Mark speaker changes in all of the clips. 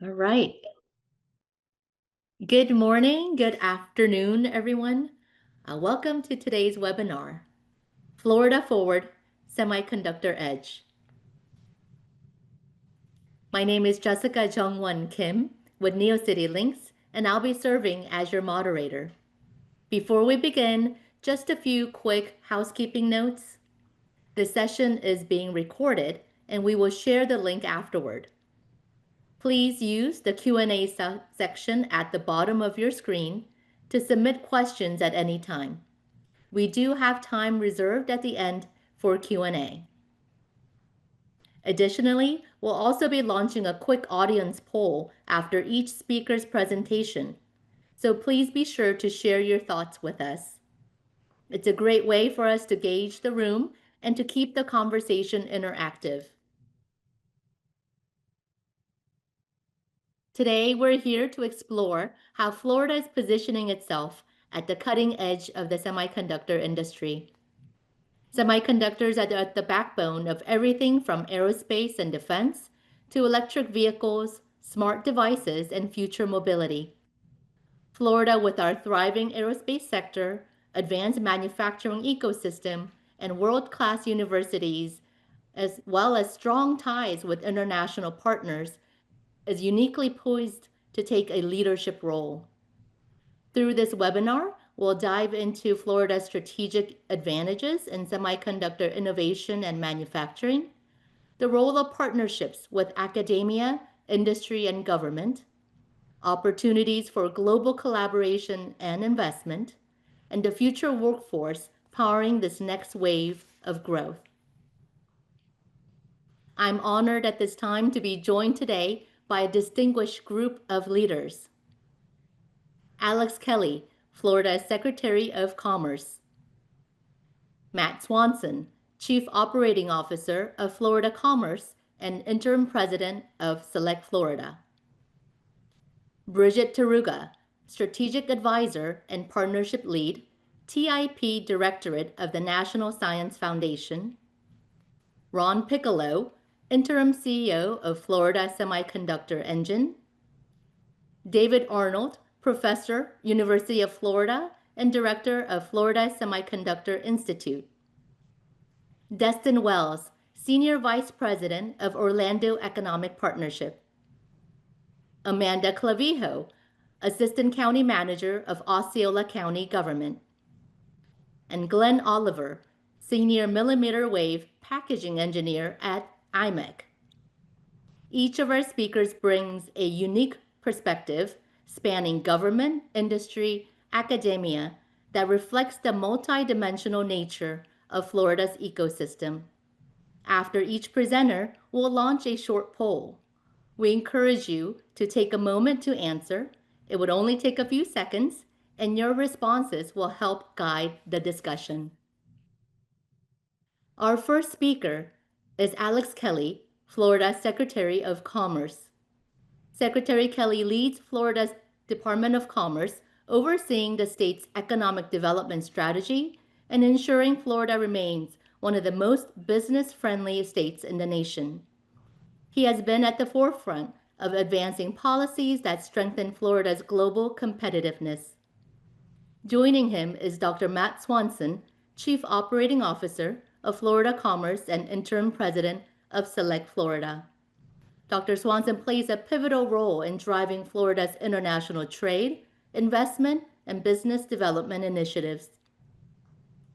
Speaker 1: All right. Good morning, good afternoon, everyone. Welcome to today's webinar, Florida Forward Semiconductor Edge. My name is Jessica Jungwon Kim with NeoCity Links, and I'll be serving as your moderator. Before we begin, just a few quick housekeeping notes. The session is being recorded, and we will share the link afterward. Please use the Q&A section at the bottom of your screen to submit questions at any time. We do have time reserved at the end for Q&A. Additionally, we'll also be launching a quick audience poll after each speaker's presentation, so please be sure to share your thoughts with us. It's a great way for us to gauge the room and to keep the conversation interactive. Today, we're here to explore how Florida is positioning itself at the cutting edge of the semiconductor industry. Semiconductors are at the backbone of everything from aerospace and defense to electric vehicles, smart devices, and future mobility. Florida, with our thriving aerospace sector, advanced manufacturing ecosystem, and world-class universities, as well as strong ties with international partners, is uniquely poised to take a leadership role. Through this webinar, we'll dive into Florida's strategic advantages in semiconductor innovation and manufacturing, the role of partnerships with academia, industry, and government, opportunities for global collaboration and investment, and the future workforce powering this next wave of growth. I'm honored at this time to be joined today by a distinguished group of leaders. Alex Kelly, Florida Secretary of Commerce. Matt Swanson, Chief Operating Officer of Florida Commerce and Interim President of Select Florida. Bridget Taruga, Strategic Advisor and Partnership Lead, TIP Directorate of the National Science Foundation. Ron Piccolo, Interim CEO of Florida Semiconductor Engine. David Arnold, Professor, University of Florida, and Director of Florida Semiconductor Institute. Destin Wells, Senior Vice President of Orlando Economic Partnership. Amanda Clavijo, Assistant County Manager of Osceola County Government. And Glenn Oliver, Senior Millimeter Wave Packaging Engineer at IMEC. Each of our speakers brings a unique perspective spanning government, industry, academia that reflects the multidimensional nature of Florida's ecosystem. After each presenter, we'll launch a short poll. We encourage you to take a moment to answer. It would only take a few seconds, and your responses will help guide the discussion. Our first speaker is Alex Kelly, Florida Secretary of Commerce. Secretary Kelly leads Florida's Department of Commerce, overseeing the state's economic development strategy and ensuring Florida remains one of the most business-friendly states in the nation. He has been at the forefront of advancing policies that strengthen Florida's global competitiveness. Joining him is Dr. Matt Swanson, Chief Operating Officer of Florida Commerce and Interim President of Select Florida. Dr. Swanson plays a pivotal role in driving Florida's international trade, investment, and business development initiatives.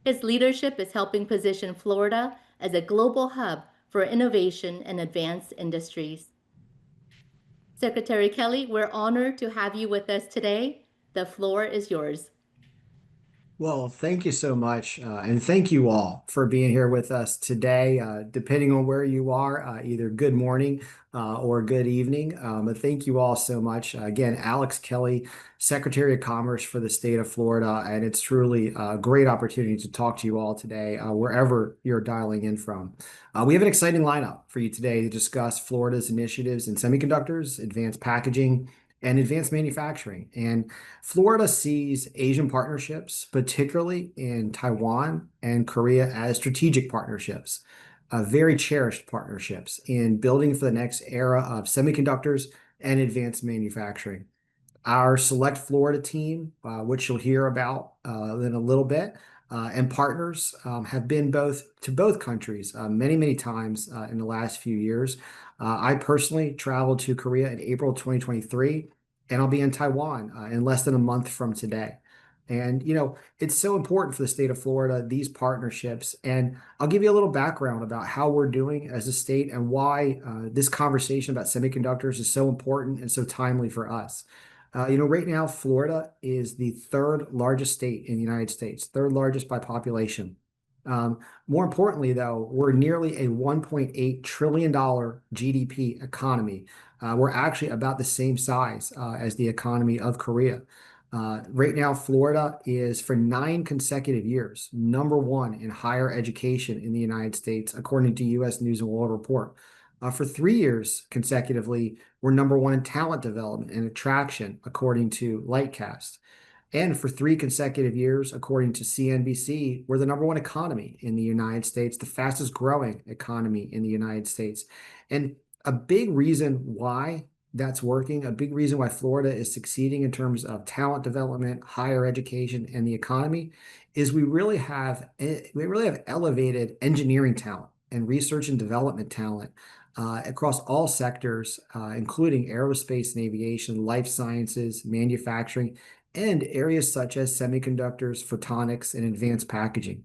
Speaker 1: His leadership is helping position Florida as a global hub for innovation and advanced industries. Secretary Kelly, we're honored to have you with us today. The floor is yours.
Speaker 2: Well, thank you so much. And thank you all for being here with us today. Depending on where you are, either good morning or good evening. But thank you all so much. Again, Alex Kelly, Secretary of Commerce for the state of Florida. And it's truly a great opportunity to talk to you all today, wherever you're dialing in from. We have an exciting lineup for you today to discuss Florida's initiatives in semiconductors, advanced packaging, and advanced manufacturing. And Florida sees Asian partnerships, particularly in Taiwan and Korea, as strategic partnerships, very cherished partnerships in building for the next era of semiconductors and advanced manufacturing. Our Select Florida team, which you'll hear about in a little bit, and partners have been to both countries many, many times in the last few years. I personally traveled to Korea in April 2023, and I'll be in Taiwan in less than a month from today. And, it's so important for the state of Florida, these partnerships. And I'll give you a little background about how we're doing as a state and why this conversation about semiconductors is so important and so timely for us. Right now, Florida is the third largest state in the United States, third largest by population. More importantly, though, we're nearly a $1.8 trillion GDP economy. We're actually about the same size as the economy of Korea. Right now, Florida is for 9 consecutive years number one in higher education in the United States, according to U.S. News and World Report. For 3 years consecutively, we're number one in talent development and attraction, according to Lightcast. And for 3 consecutive years, according to CNBC, we're the number one economy in the United States, the fastest growing economy in the United States. And a big reason why that's working, a big reason why Florida is succeeding in terms of talent development, higher education, and the economy is we really have elevated engineering talent and research and development talent across all sectors, including aerospace and aviation, life sciences, manufacturing, and areas such as semiconductors, photonics, and advanced packaging.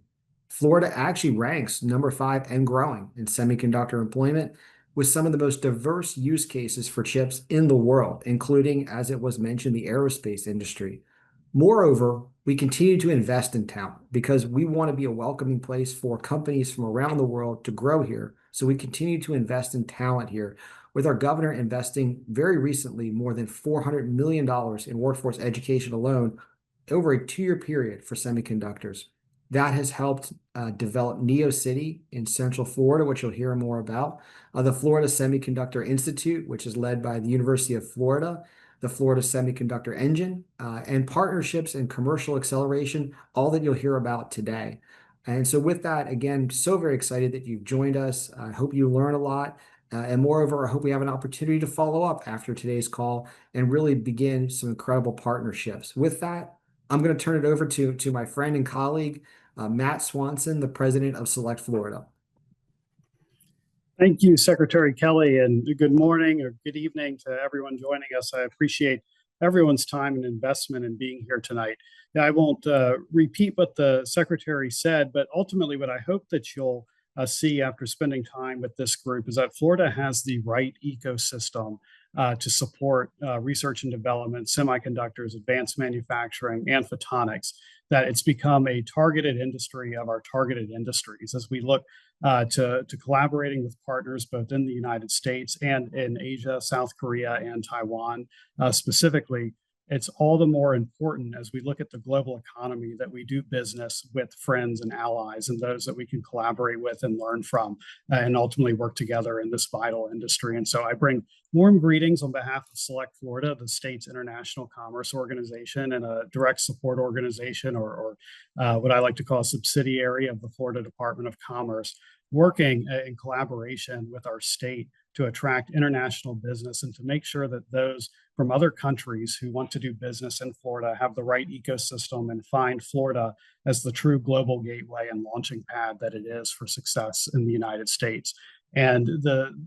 Speaker 2: Florida actually ranks number 5 and growing in semiconductor employment with some of the most diverse use cases for chips in the world, including, as it was mentioned, the aerospace industry. Moreover, we continue to invest in talent because we want to be a welcoming place for companies from around the world to grow here. So we continue to invest in talent here, with our governor investing very recently more than $400 million in workforce education alone over a 2-year period for semiconductors. That has helped develop Neo City in Central Florida, which you'll hear more about, the Florida Semiconductor Institute, which is led by the University of Florida, the Florida Semiconductor Engine, and partnerships and commercial acceleration, all that you'll hear about today. And so, with that, again, so very excited that you've joined us. I hope you learn a lot. And moreover, I hope we have an opportunity to follow up after today's call and really begin some incredible partnerships. With that, I'm going to turn it over to my friend and colleague, Matt Swanson, the president of Select Florida.
Speaker 3: Thank you, Secretary Kelly, and good morning or good evening to everyone joining us. I appreciate everyone's time and investment in being here tonight. Now, I won't repeat what the Secretary said, but ultimately what I hope that you'll see after spending time with this group is that Florida has the right ecosystem to support research and development, semiconductors, advanced manufacturing, and photonics, that it's become a targeted industry of our targeted industries as we look to collaborating with partners both in the United States and in Asia, South Korea, and Taiwan specifically. It's all the more important as we look at the global economy that we do business with friends and allies and those that we can collaborate with and learn from and ultimately work together in this vital industry. And so I bring warm greetings on behalf of Select Florida, the state's international commerce organization and a direct support organization, or what I like to call a subsidiary of the Florida Department of Commerce, working in collaboration with our state to attract international business and to make sure that those from other countries who want to do business in Florida have the right ecosystem and find Florida as the true global gateway and launching pad that it is for success in the United States. And the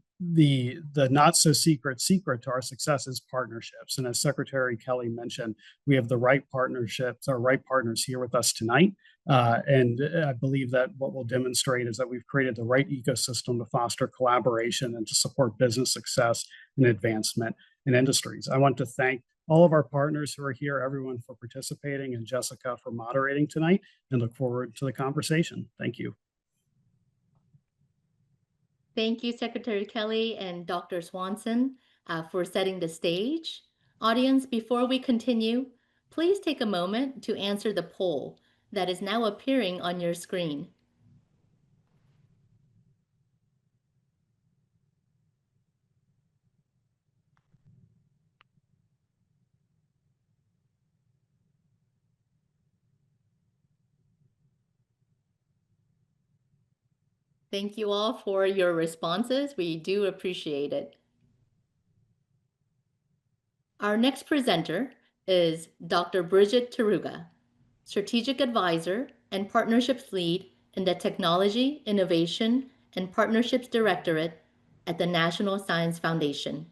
Speaker 3: not so secret to our success is partnerships. And as Secretary Kelly mentioned, we have the right partnerships, our right partners here with us tonight. And I believe that what we'll demonstrate is that we've created the right ecosystem to foster collaboration and to support business success and advancement in industries. I want to thank all of our partners who are here, everyone for participating, and Jessica for moderating tonight, and look forward to the conversation. Thank you.
Speaker 1: Thank you, Secretary Kelly and Dr. Swanson, for setting the stage. Audience, before we continue, please take a moment to answer the poll that is now appearing on your screen. Thank you all for your responses. We do appreciate it. Our next presenter is Dr. Bridget Taruga, Strategic Advisor and Partnerships Lead in the Technology, Innovation, and Partnerships Directorate at the National Science Foundation.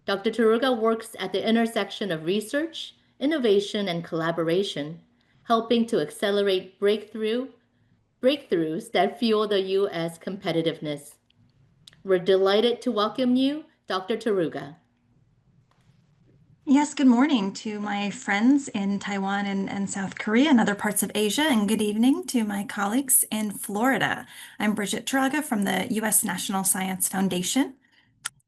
Speaker 1: Dr. Taruga works at the intersection of research, innovation, and collaboration, helping to accelerate breakthroughs that fuel the U.S. competitiveness. We're delighted to welcome you, Dr. Taruga.
Speaker 4: Yes, good morning to my friends in Taiwan and South Korea and other parts of Asia, and good evening to my colleagues in Florida. I'm Bridget Taruga from the U.S. National Science Foundation.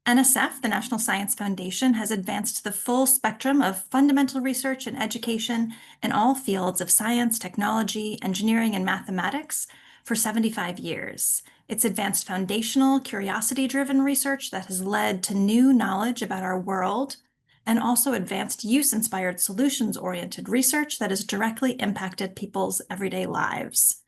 Speaker 4: NSF, the National Science Foundation, has advanced the full spectrum of fundamental research and education in all fields of science, technology, engineering, and mathematics for 75 years. It's advanced foundational, curiosity-driven research that has led to new knowledge about our world, and also advanced use-inspired solutions-oriented research that has directly impacted people's everyday lives.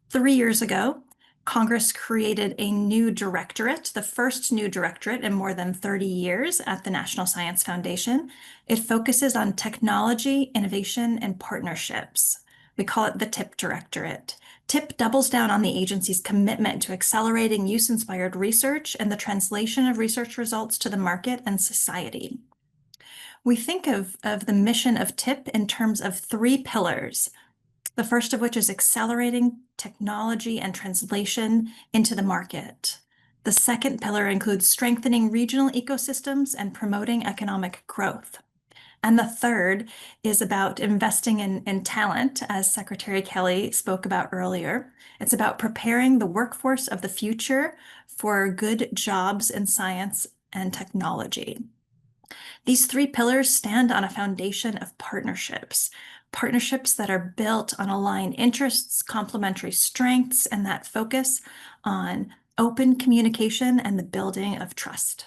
Speaker 4: 3 years ago, Congress created a new directorate, the first new directorate in more than 30 years at the National Science Foundation. It focuses on technology, innovation, and partnerships. We call it the TIP Directorate. TIP doubles down on the agency's commitment to accelerating use-inspired research and the translation of research results to the market and society. We think of the mission of TIP in terms of 3 pillars. The first of which is accelerating technology and translation into the market. The second pillar includes strengthening regional ecosystems and promoting economic growth. And the third is about investing in talent, as Secretary Kelly spoke about earlier. It's about preparing the workforce of the future for good jobs in science and technology. These 3 pillars stand on a foundation of partnerships that are built on aligned interests, complementary strengths, and that focus on open communication and the building of trust.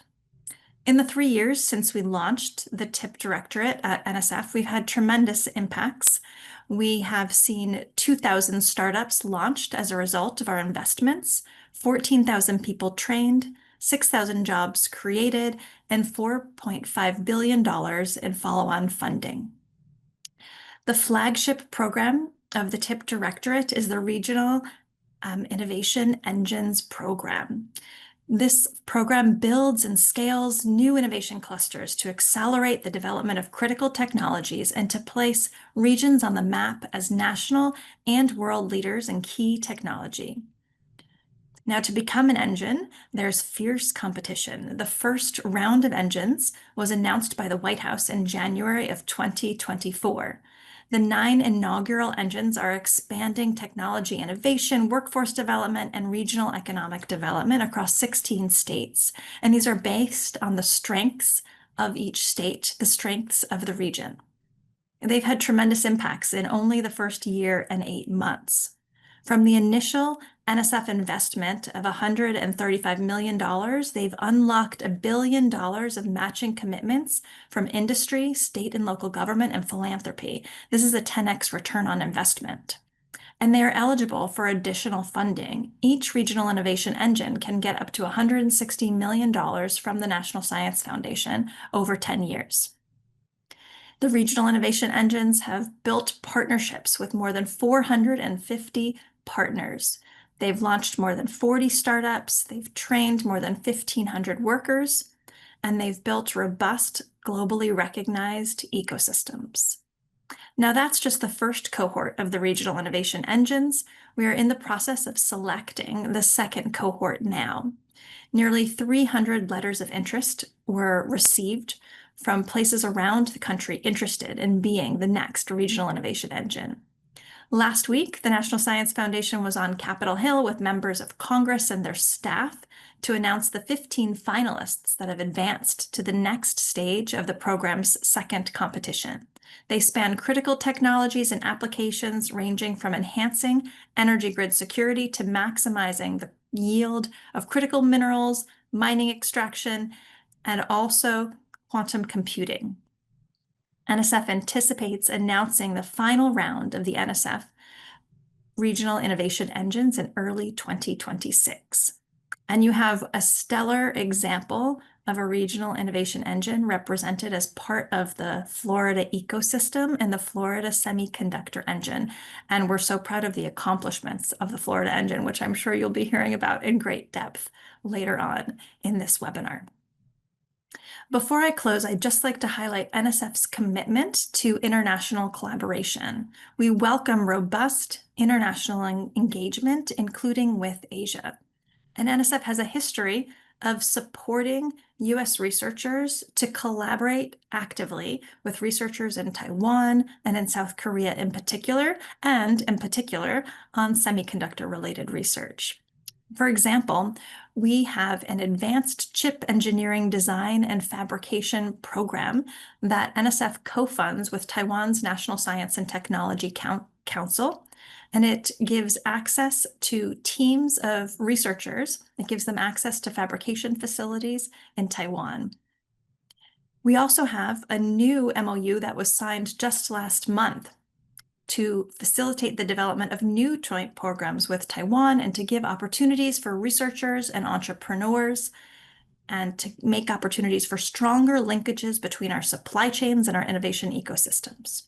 Speaker 4: In the 3 years since we launched the TIP Directorate at NSF, we've had tremendous impacts. We have seen 2,000 startups launched as a result of our investments, 14,000 people trained, 6,000 jobs created, and $4.5 billion in follow-on funding. The flagship program of the TIP Directorate is the Regional Innovation Engines Program. This program builds and scales new innovation clusters to accelerate the development of critical technologies and to place regions on the map as national and world leaders in key technology. Now, to become an engine, there's fierce competition. The first round of engines was announced by the White House in January of 2024. The 9 inaugural engines are expanding technology innovation, workforce development, and regional economic development across 16 states. And these are based on the strengths of each state, the strengths of the region. They've had tremendous impacts in only the first year and 8 months. From the initial NSF investment of $135 million, they've unlocked $1 billion of matching commitments from industry, state and local government, and philanthropy. This is a 10x return on investment. And they are eligible for additional funding. Each regional innovation engine can get up to $160 million from the National Science Foundation over 10 years. The regional innovation engines have built partnerships with more than 450 partners. They've launched more than 40 startups, they've trained more than 1,500 workers, and they've built robust, globally recognized ecosystems. Now, that's just the first cohort of the regional innovation engines. We are in the process of selecting the second cohort now. Nearly 300 letters of interest were received from places around the country interested in being the next regional innovation engine. Last week, the National Science Foundation was on Capitol Hill with members of Congress and their staff to announce the 15 finalists that have advanced to the next stage of the program's second competition. They span critical technologies and applications ranging from enhancing energy grid security to maximizing the yield of critical minerals, mining extraction, and also quantum computing. NSF anticipates announcing the final round of the NSF Regional Innovation Engines in early 2026. And you have a stellar example of a regional innovation engine represented as part of the Florida ecosystem and the Florida Semiconductor engine. And we're so proud of the accomplishments of the Florida engine, which I'm sure you'll be hearing about in great depth later on in this webinar. Before I close, I'd just like to highlight NSF's commitment to international collaboration. We welcome robust international engagement, including with Asia. And NSF has a history of supporting US researchers to collaborate actively with researchers in Taiwan and in South Korea in particular, and in particular on semiconductor-related research. For example, we have an advanced chip engineering design and fabrication program that NSF co-funds with Taiwan's National Science and Technology Council, and it gives access to teams of researchers. It gives them access to fabrication facilities in Taiwan. We also have a new MOU that was signed just last month to facilitate the development of new joint programs with Taiwan and to give opportunities for researchers and entrepreneurs and to make opportunities for stronger linkages between our supply chains and our innovation ecosystems.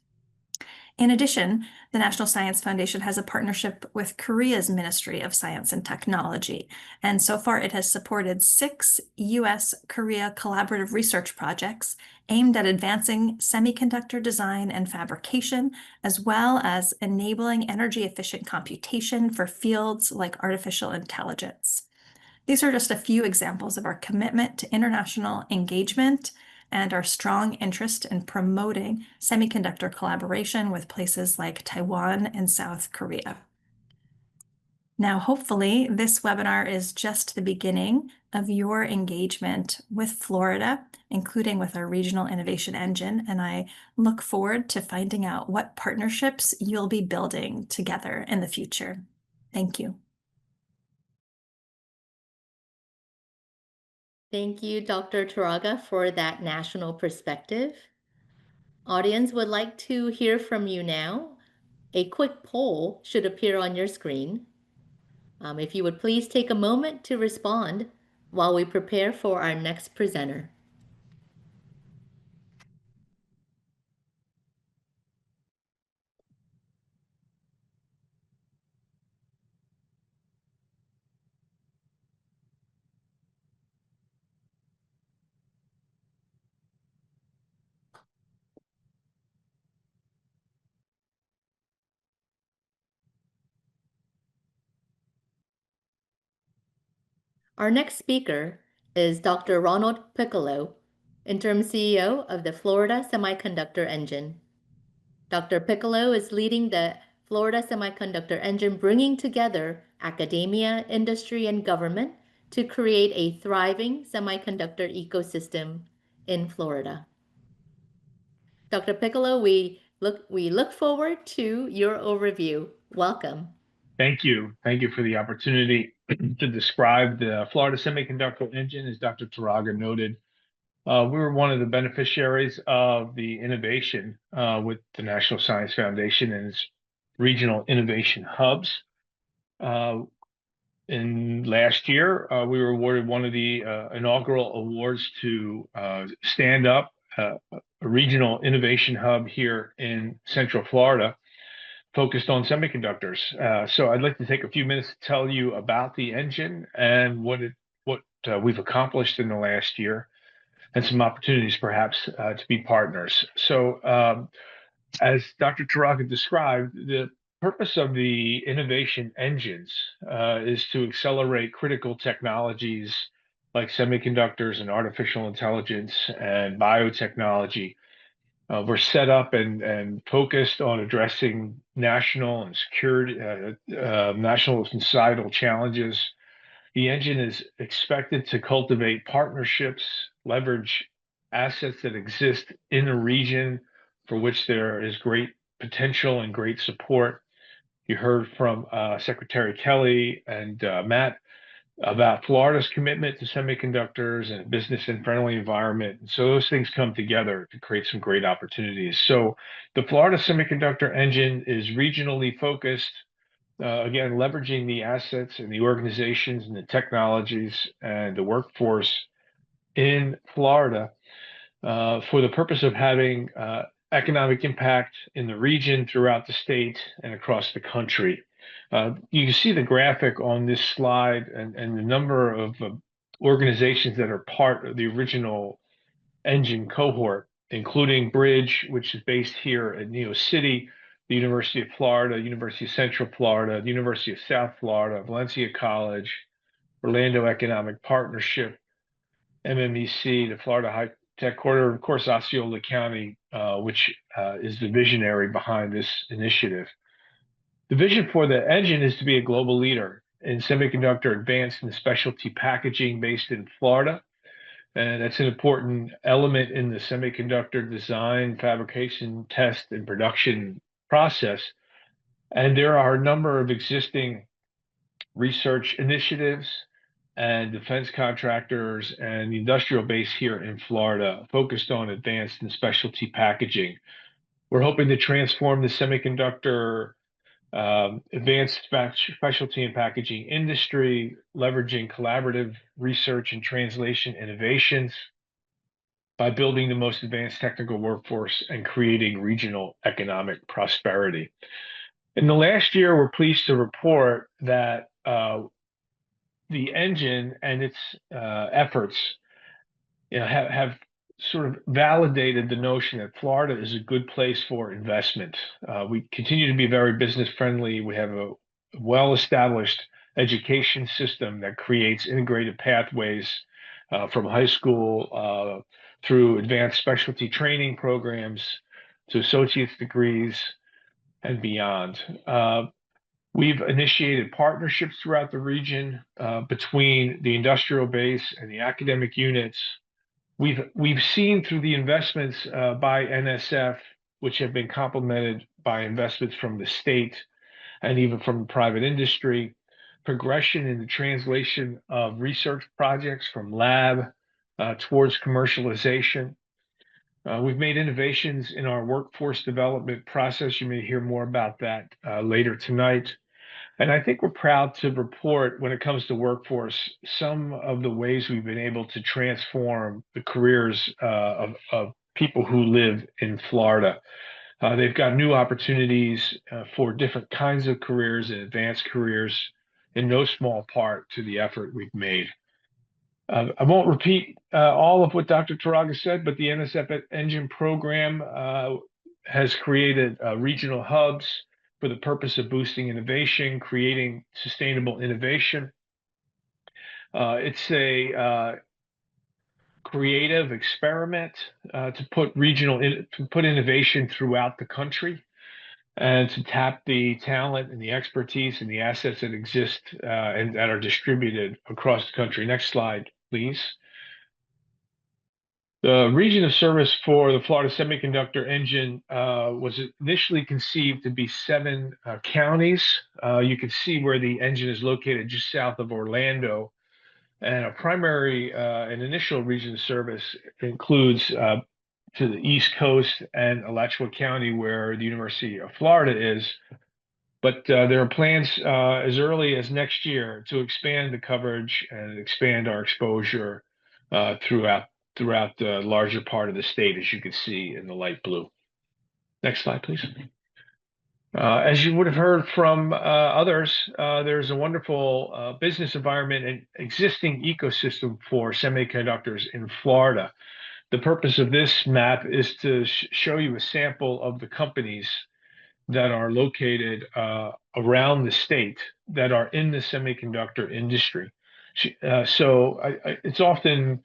Speaker 4: In addition, the National Science Foundation has a partnership with Korea's Ministry of Science and Technology, and so far it has supported 6 US-Korea collaborative research projects aimed at advancing semiconductor design and fabrication, as well as enabling energy-efficient computation for fields like artificial intelligence. These are just a few examples of our commitment to international engagement and our strong interest in promoting semiconductor collaboration with places like Taiwan and South Korea. Now, hopefully, this webinar is just the beginning of your engagement with Florida, including with our Regional Innovation Engine, and I look forward to finding out what partnerships you'll be building together in the future. Thank you.
Speaker 1: Thank you, Dr. Taraga, for that national perspective. Audience would like to hear from you now. A quick poll should appear on your screen. If you would please take a moment to respond while we prepare for our next presenter. Our next speaker is Dr. Ronald Piccolo, Interim CEO of the Florida Semiconductor Engine. Dr. Piccolo is leading the Florida Semiconductor Engine, bringing together academia, industry, and government to create a thriving semiconductor ecosystem in Florida. Dr. Piccolo, we look forward to your overview. Welcome.
Speaker 5: Thank you. Thank you for the opportunity to describe the Florida Semiconductor Engine. As Dr. Taraga noted, we were one of the beneficiaries of the innovation with the National Science Foundation and its regional innovation hubs. In last year, we were awarded one of the inaugural awards to stand up a regional innovation hub here in Central Florida, focused on semiconductors. So I'd like to take a few minutes to tell you about the engine and what we've accomplished in the last year, and some opportunities perhaps to be partners. So as Dr. Taraga described, the purpose of the innovation engines is to accelerate critical technologies like semiconductors and artificial intelligence and biotechnology. We're set up and focused on addressing national and security, national and societal challenges. The engine is expected to cultivate partnerships, leverage assets that exist in the region for which there is great potential and great support. You heard from Secretary Kelly and Matt about Florida's commitment to semiconductors and a business and friendly environment. And so those things come together to create some great opportunities. So the Florida Semiconductor Engine is regionally focused, again, leveraging the assets and the organizations and the technologies and the workforce in Florida for the purpose of having economic impact in the region, throughout the state, and across the country. You can see the graphic on this slide and the number of organizations that are part of the original engine cohort, including Bridge, which is based here at Neo City, the University of Florida, University of Central Florida, the University of South Florida, Valencia College, Orlando Economic Partnership, MMEC, the Florida High Tech Corridor, of course, Osceola County, which is the visionary behind this initiative. The vision for the engine is to be a global leader in semiconductor advanced and specialty packaging based in Florida. And that's an important element in the semiconductor design, fabrication, test, and production process. And there are a number of existing research initiatives and defense contractors and the industrial base here in Florida focused on advanced and specialty packaging. We're hoping to transform the semiconductor advanced specialty and packaging industry, leveraging collaborative research and translation innovations by building the most advanced technical workforce and creating regional economic prosperity. In the last year, we're pleased to report that the engine and its efforts have sort of validated the notion that Florida is a good place for investment. We continue to be very business friendly. We have a well-established education system that creates integrated pathways from high school through advanced specialty training programs to associate's degrees and beyond. We've initiated partnerships throughout the region between the industrial base and the academic units. We've seen through the investments by NSF, which have been complemented by investments from the state and even from private industry, progression in the translation of research projects from lab towards commercialization. We've made innovations in our workforce development process. You may hear more about that later tonight. And I think we're proud to report, when it comes to workforce, some of the ways we've been able to transform the careers of people who live in Florida. They've got new opportunities for different kinds of careers and advanced careers, in no small part to the effort we've made. I won't repeat all of what Dr. Taraga said, but the NSF Engine program has created regional hubs for the purpose of boosting innovation, creating sustainable innovation. It's a creative experiment to put innovation throughout the country and to tap the talent and the expertise and the assets that exist and that are distributed across the country. Next slide, please. The region of service for the Florida Semiconductor Engine was initially conceived to be 7 counties. You can see where the engine is located just south of Orlando. And a primary and initial region of service includes to the East Coast and Alachua County, where the University of Florida is. But there are plans as early as next year to expand the coverage and expand our exposure throughout the larger part of the state, as you can see in the light blue. Next slide, please. As you would have heard from others, there's a wonderful business environment and existing ecosystem for semiconductors in Florida. The purpose of this map is to show you a sample of the companies that are located around the state that are in the semiconductor industry. It's often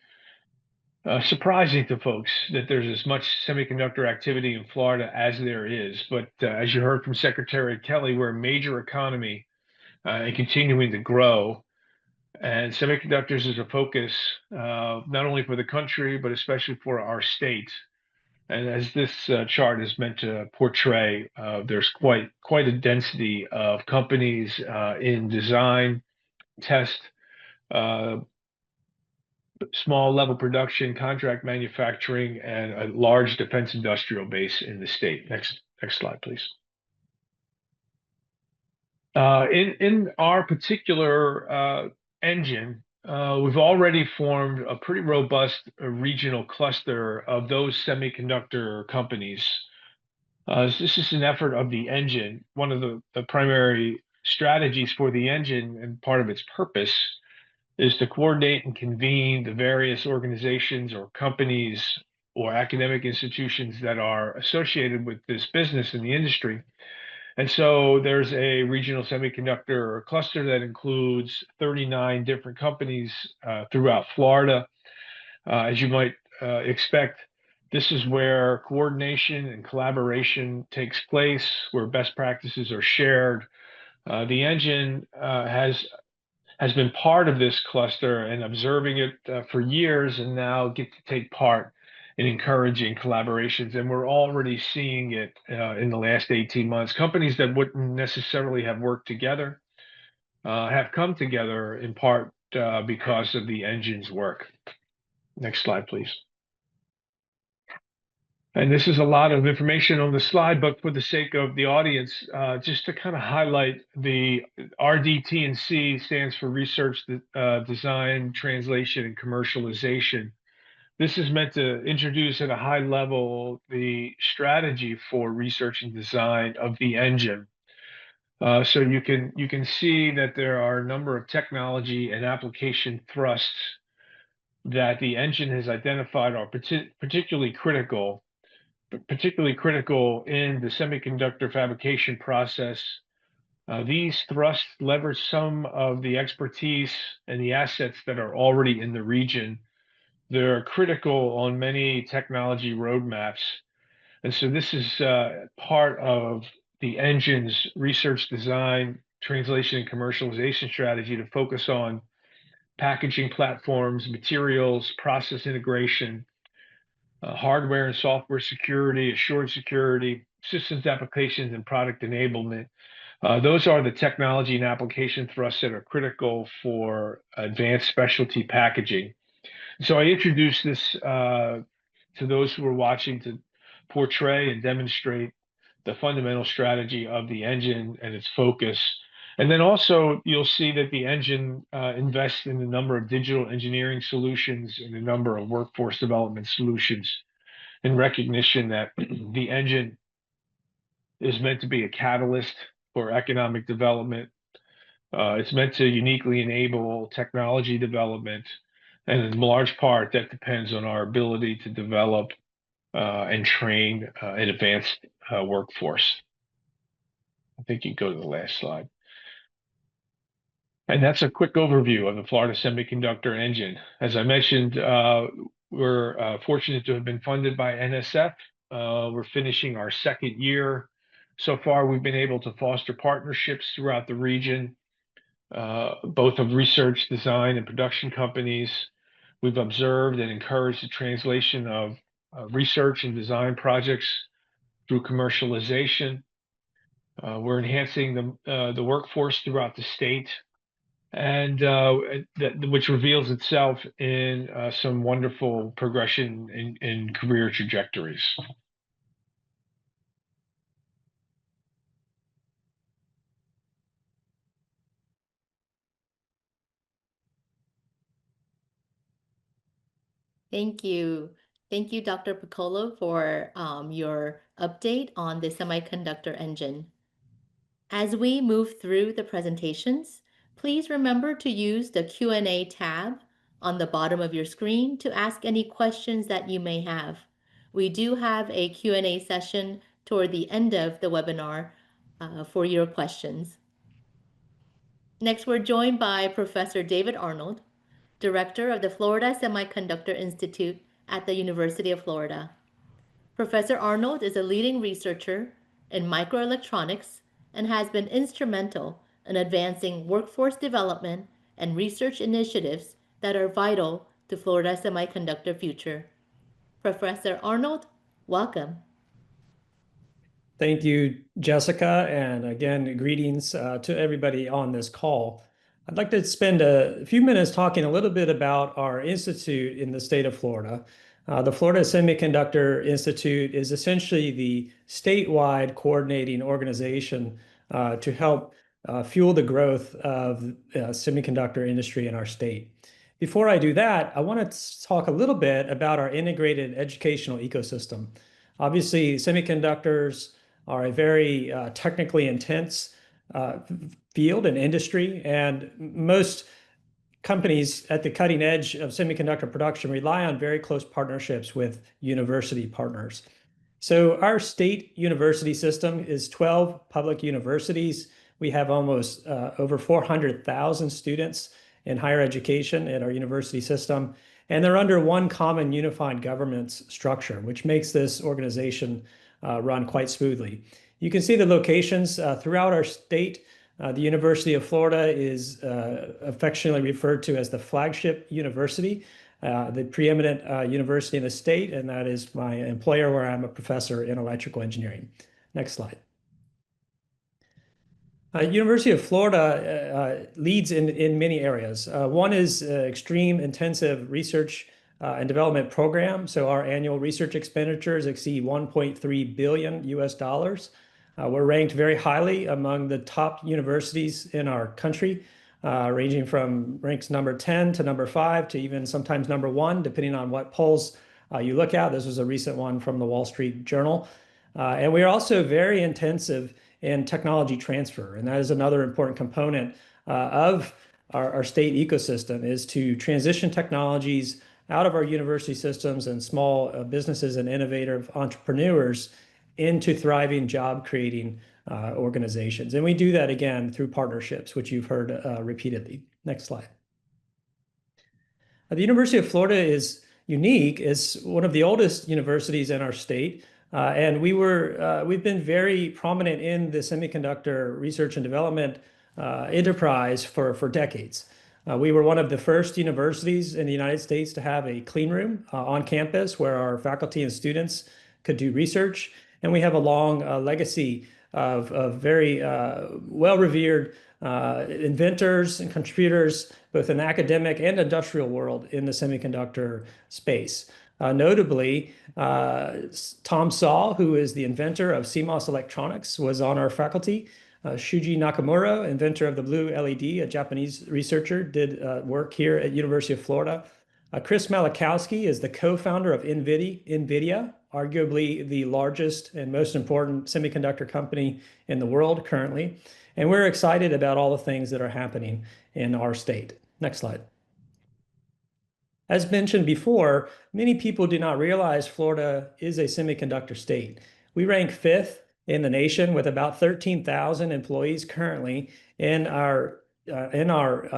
Speaker 5: surprising to folks that there's as much semiconductor activity in Florida as there is. But as you heard from Secretary Kelly, we're a major economy and continuing to grow. And semiconductors is a focus not only for the country, but especially for our state. And as this chart is meant to portray, there's quite a density of companies in design, test, small level production, contract manufacturing, and a large defense industrial base in the state. Next slide, please. In our particular engine, we've already formed a pretty robust regional cluster of those semiconductor companies. This is an effort of the engine. One of the primary strategies for the engine and part of its purpose is to coordinate and convene the various organizations or companies or academic institutions that are associated with this business in the industry. And so there's a regional semiconductor cluster that includes 39 different companies throughout Florida. As you might expect, this is where coordination and collaboration takes place, where best practices are shared. The engine has been part of this cluster and observing it for years, and now get to take part in encouraging collaborations. And we're already seeing it in the last 18 months. Companies that wouldn't necessarily have worked together have come together in part because of the engine's work. Next slide, please. And this is a lot of information on the slide, but for the sake of the audience, just to kind of highlight the RDT&C stands for Research, Design, Translation, and Commercialization. This is meant to introduce at a high level the strategy for research and design of the engine. So you can see that there are a number of technology and application thrusts that the engine has identified are particularly critical in the semiconductor fabrication process. These thrusts leverage some of the expertise and the assets that are already in the region. They're critical on many technology roadmaps. And so this is part of the engine's research, design, translation, and commercialization strategy to focus on packaging platforms, materials, process integration, hardware and software security, assured security, systems applications, and product enablement. Those are the technology and application thrusts that are critical for advanced specialty packaging. So I introduced this to those who are watching to portray and demonstrate the fundamental strategy of the engine and its focus. And then also you'll see that the engine invests in a number of digital engineering solutions and a number of workforce development solutions in recognition that the engine is meant to be a catalyst for economic development. It's meant to uniquely enable technology development, and in large part, that depends on our ability to develop and train an advanced workforce. I think you can go to the last slide. And that's a quick overview of the Florida Semiconductor Engine. As I mentioned, we're fortunate to have been funded by NSF. We're finishing our second year. So far, we've been able to foster partnerships throughout the region, both of research, design, and production companies. We've observed and encouraged the translation of research and design projects through commercialization. We're enhancing the workforce throughout the state, and which reveals itself in some wonderful progression in career trajectories.
Speaker 1: Thank you. Thank you, Dr. Piccolo, for your update on the semiconductor engine. As we move through the presentations, please remember to use the Q&A tab on the bottom of your screen to ask any questions that you may have. We do have a Q&A session toward the end of the webinar for your questions. Next, we're joined by Professor David Arnold, Director of the Florida Semiconductor Institute at the University of Florida. Professor Arnold is a leading researcher in microelectronics and has been instrumental in advancing workforce development and research initiatives that are vital to Florida's semiconductor future. Professor Arnold, welcome.
Speaker 6: Thank you, Jessica, and again, greetings to everybody on this call. I'd like to spend a few minutes talking a little bit about our institute in the state of Florida. The Florida Semiconductor Institute is essentially the statewide coordinating organization to help fuel the growth of the semiconductor industry in our state. Before I do that, I want to talk a little bit about our integrated educational ecosystem. Obviously, semiconductors are a very technically intense uh, field and industry, and most companies at the cutting edge of semiconductor production rely on very close partnerships with university partners. So our state university system is 12 public universities. We have almost over 400,000 students in higher education at our university system, and they're under one common unified governance structure, which makes this organization run quite smoothly. You can see the locations throughout our state. The University of Florida is affectionately referred to as the flagship university, the preeminent university in the state, and that is my employer where I'm a professor in electrical engineering. Next slide. University of Florida leads in many areas. One is extreme intensive research and development program. So our annual research expenditures exceed 1.3 billion US dollars. We're ranked very highly among the top universities in our country, ranging from ranks number 10 to number 5 to even sometimes number 1, depending on what polls you look at. This was a recent one from the Wall Street Journal. And we are also very intensive in technology transfer. And that is another important component of our state ecosystem, is to transition technologies out of our university systems and small businesses and innovative entrepreneurs into thriving job creating organizations. And we do that again through partnerships, which you've heard repeatedly. Next slide. The University of Florida is unique as one of the oldest universities in our state. And we've been very prominent in the semiconductor research and development enterprise for decades. We were one of the first universities in the United States to have a clean room on campus where our faculty and students could do research. And we have a long legacy of very well-revered inventors and contributors, both in the academic and industrial world in the semiconductor space. Notably, Tom Saw, who is the inventor of CMOS electronics, was on our faculty. Shuji Nakamura, inventor of the blue LED, a Japanese researcher, did work here at University of Florida. Chris Malachowski is the co-founder of NVIDIA, arguably the largest and most important semiconductor company in the world currently. And we're excited about all the things that are happening in our state. Next slide. As mentioned before, many people do not realize Florida is a semiconductor state. We rank 5th in the nation with about 13,000 employees currently in our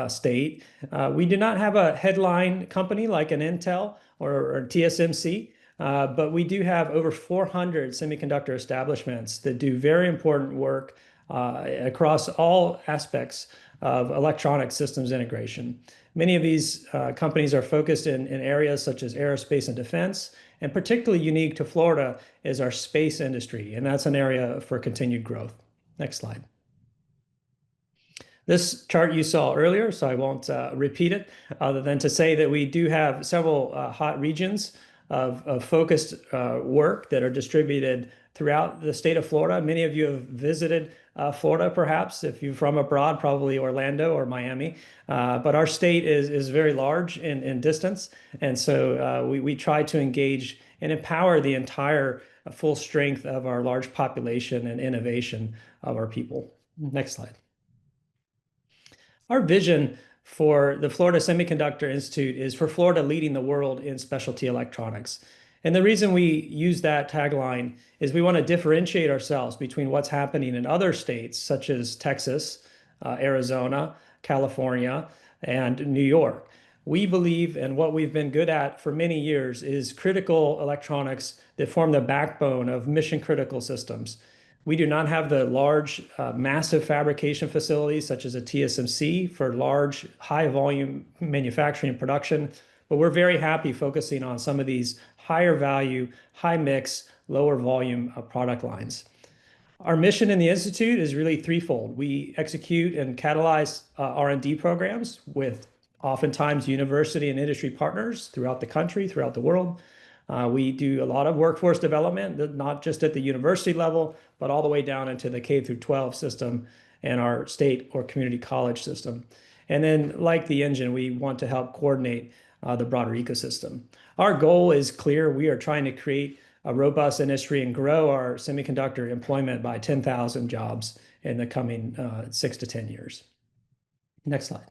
Speaker 6: state. We do not have a headline company like an Intel or TSMC, but we do have over 400 semiconductor establishments that do very important work across all aspects of electronic systems integration. Many of these companies are focused in areas such as aerospace and defense, and particularly unique to Florida is our space industry, and that's an area for continued growth. Next slide. This chart you saw earlier, so I won't repeat it, other than to say that we do have several hot regions of focused work that are distributed throughout the state of Florida. Many of you have visited Florida, perhaps. If you're from abroad, probably Orlando or Miami. But our state is very large in distance. And so we try to engage and empower the entire full strength of our large population and innovation of our people. Next slide. Our vision for the Florida Semiconductor Institute is for Florida leading the world in specialty electronics. And the reason we use that tagline is we want to differentiate ourselves between what's happening in other states, such as Texas, Arizona, California, and New York. We believe, and what we've been good at for many years, is critical electronics that form the backbone of mission critical systems. We do not have the large, massive fabrication facilities such as a TSMC for large, high volume manufacturing and production, but we're very happy focusing on some of these higher value, high mix, lower volume product lines. Our mission in the Institute is really threefold. We execute and catalyze R&D programs with oftentimes university and industry partners throughout the country, throughout the world. We do a lot of workforce development, not just at the university level, but all the way down into the K through 12 system and our state or community college system. And then, like the engine, we want to help coordinate the broader ecosystem. Our goal is clear. We are trying to create a robust industry and grow our semiconductor employment by 10,000 jobs in the coming 6 to 10 years. Next slide.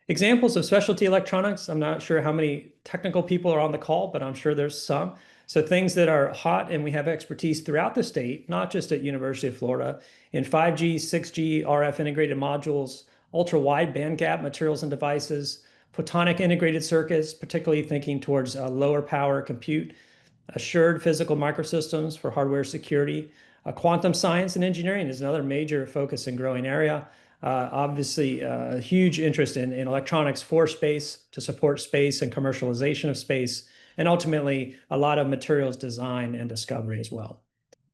Speaker 6: Examples of specialty electronics. I'm not sure how many technical people are on the call, but I'm sure there's some. So things that are hot and we have expertise throughout the state, not just at University of Florida, in 5G, 6G, RF integrated modules, ultra wide bandgap materials and devices, photonic integrated circuits, particularly thinking towards lower power compute, assured physical microsystems for hardware security. Quantum science and engineering is another major focus and growing area. Obviously, a huge interest in electronics for space to support space and commercialization of space, and ultimately a lot of materials design and discovery as well.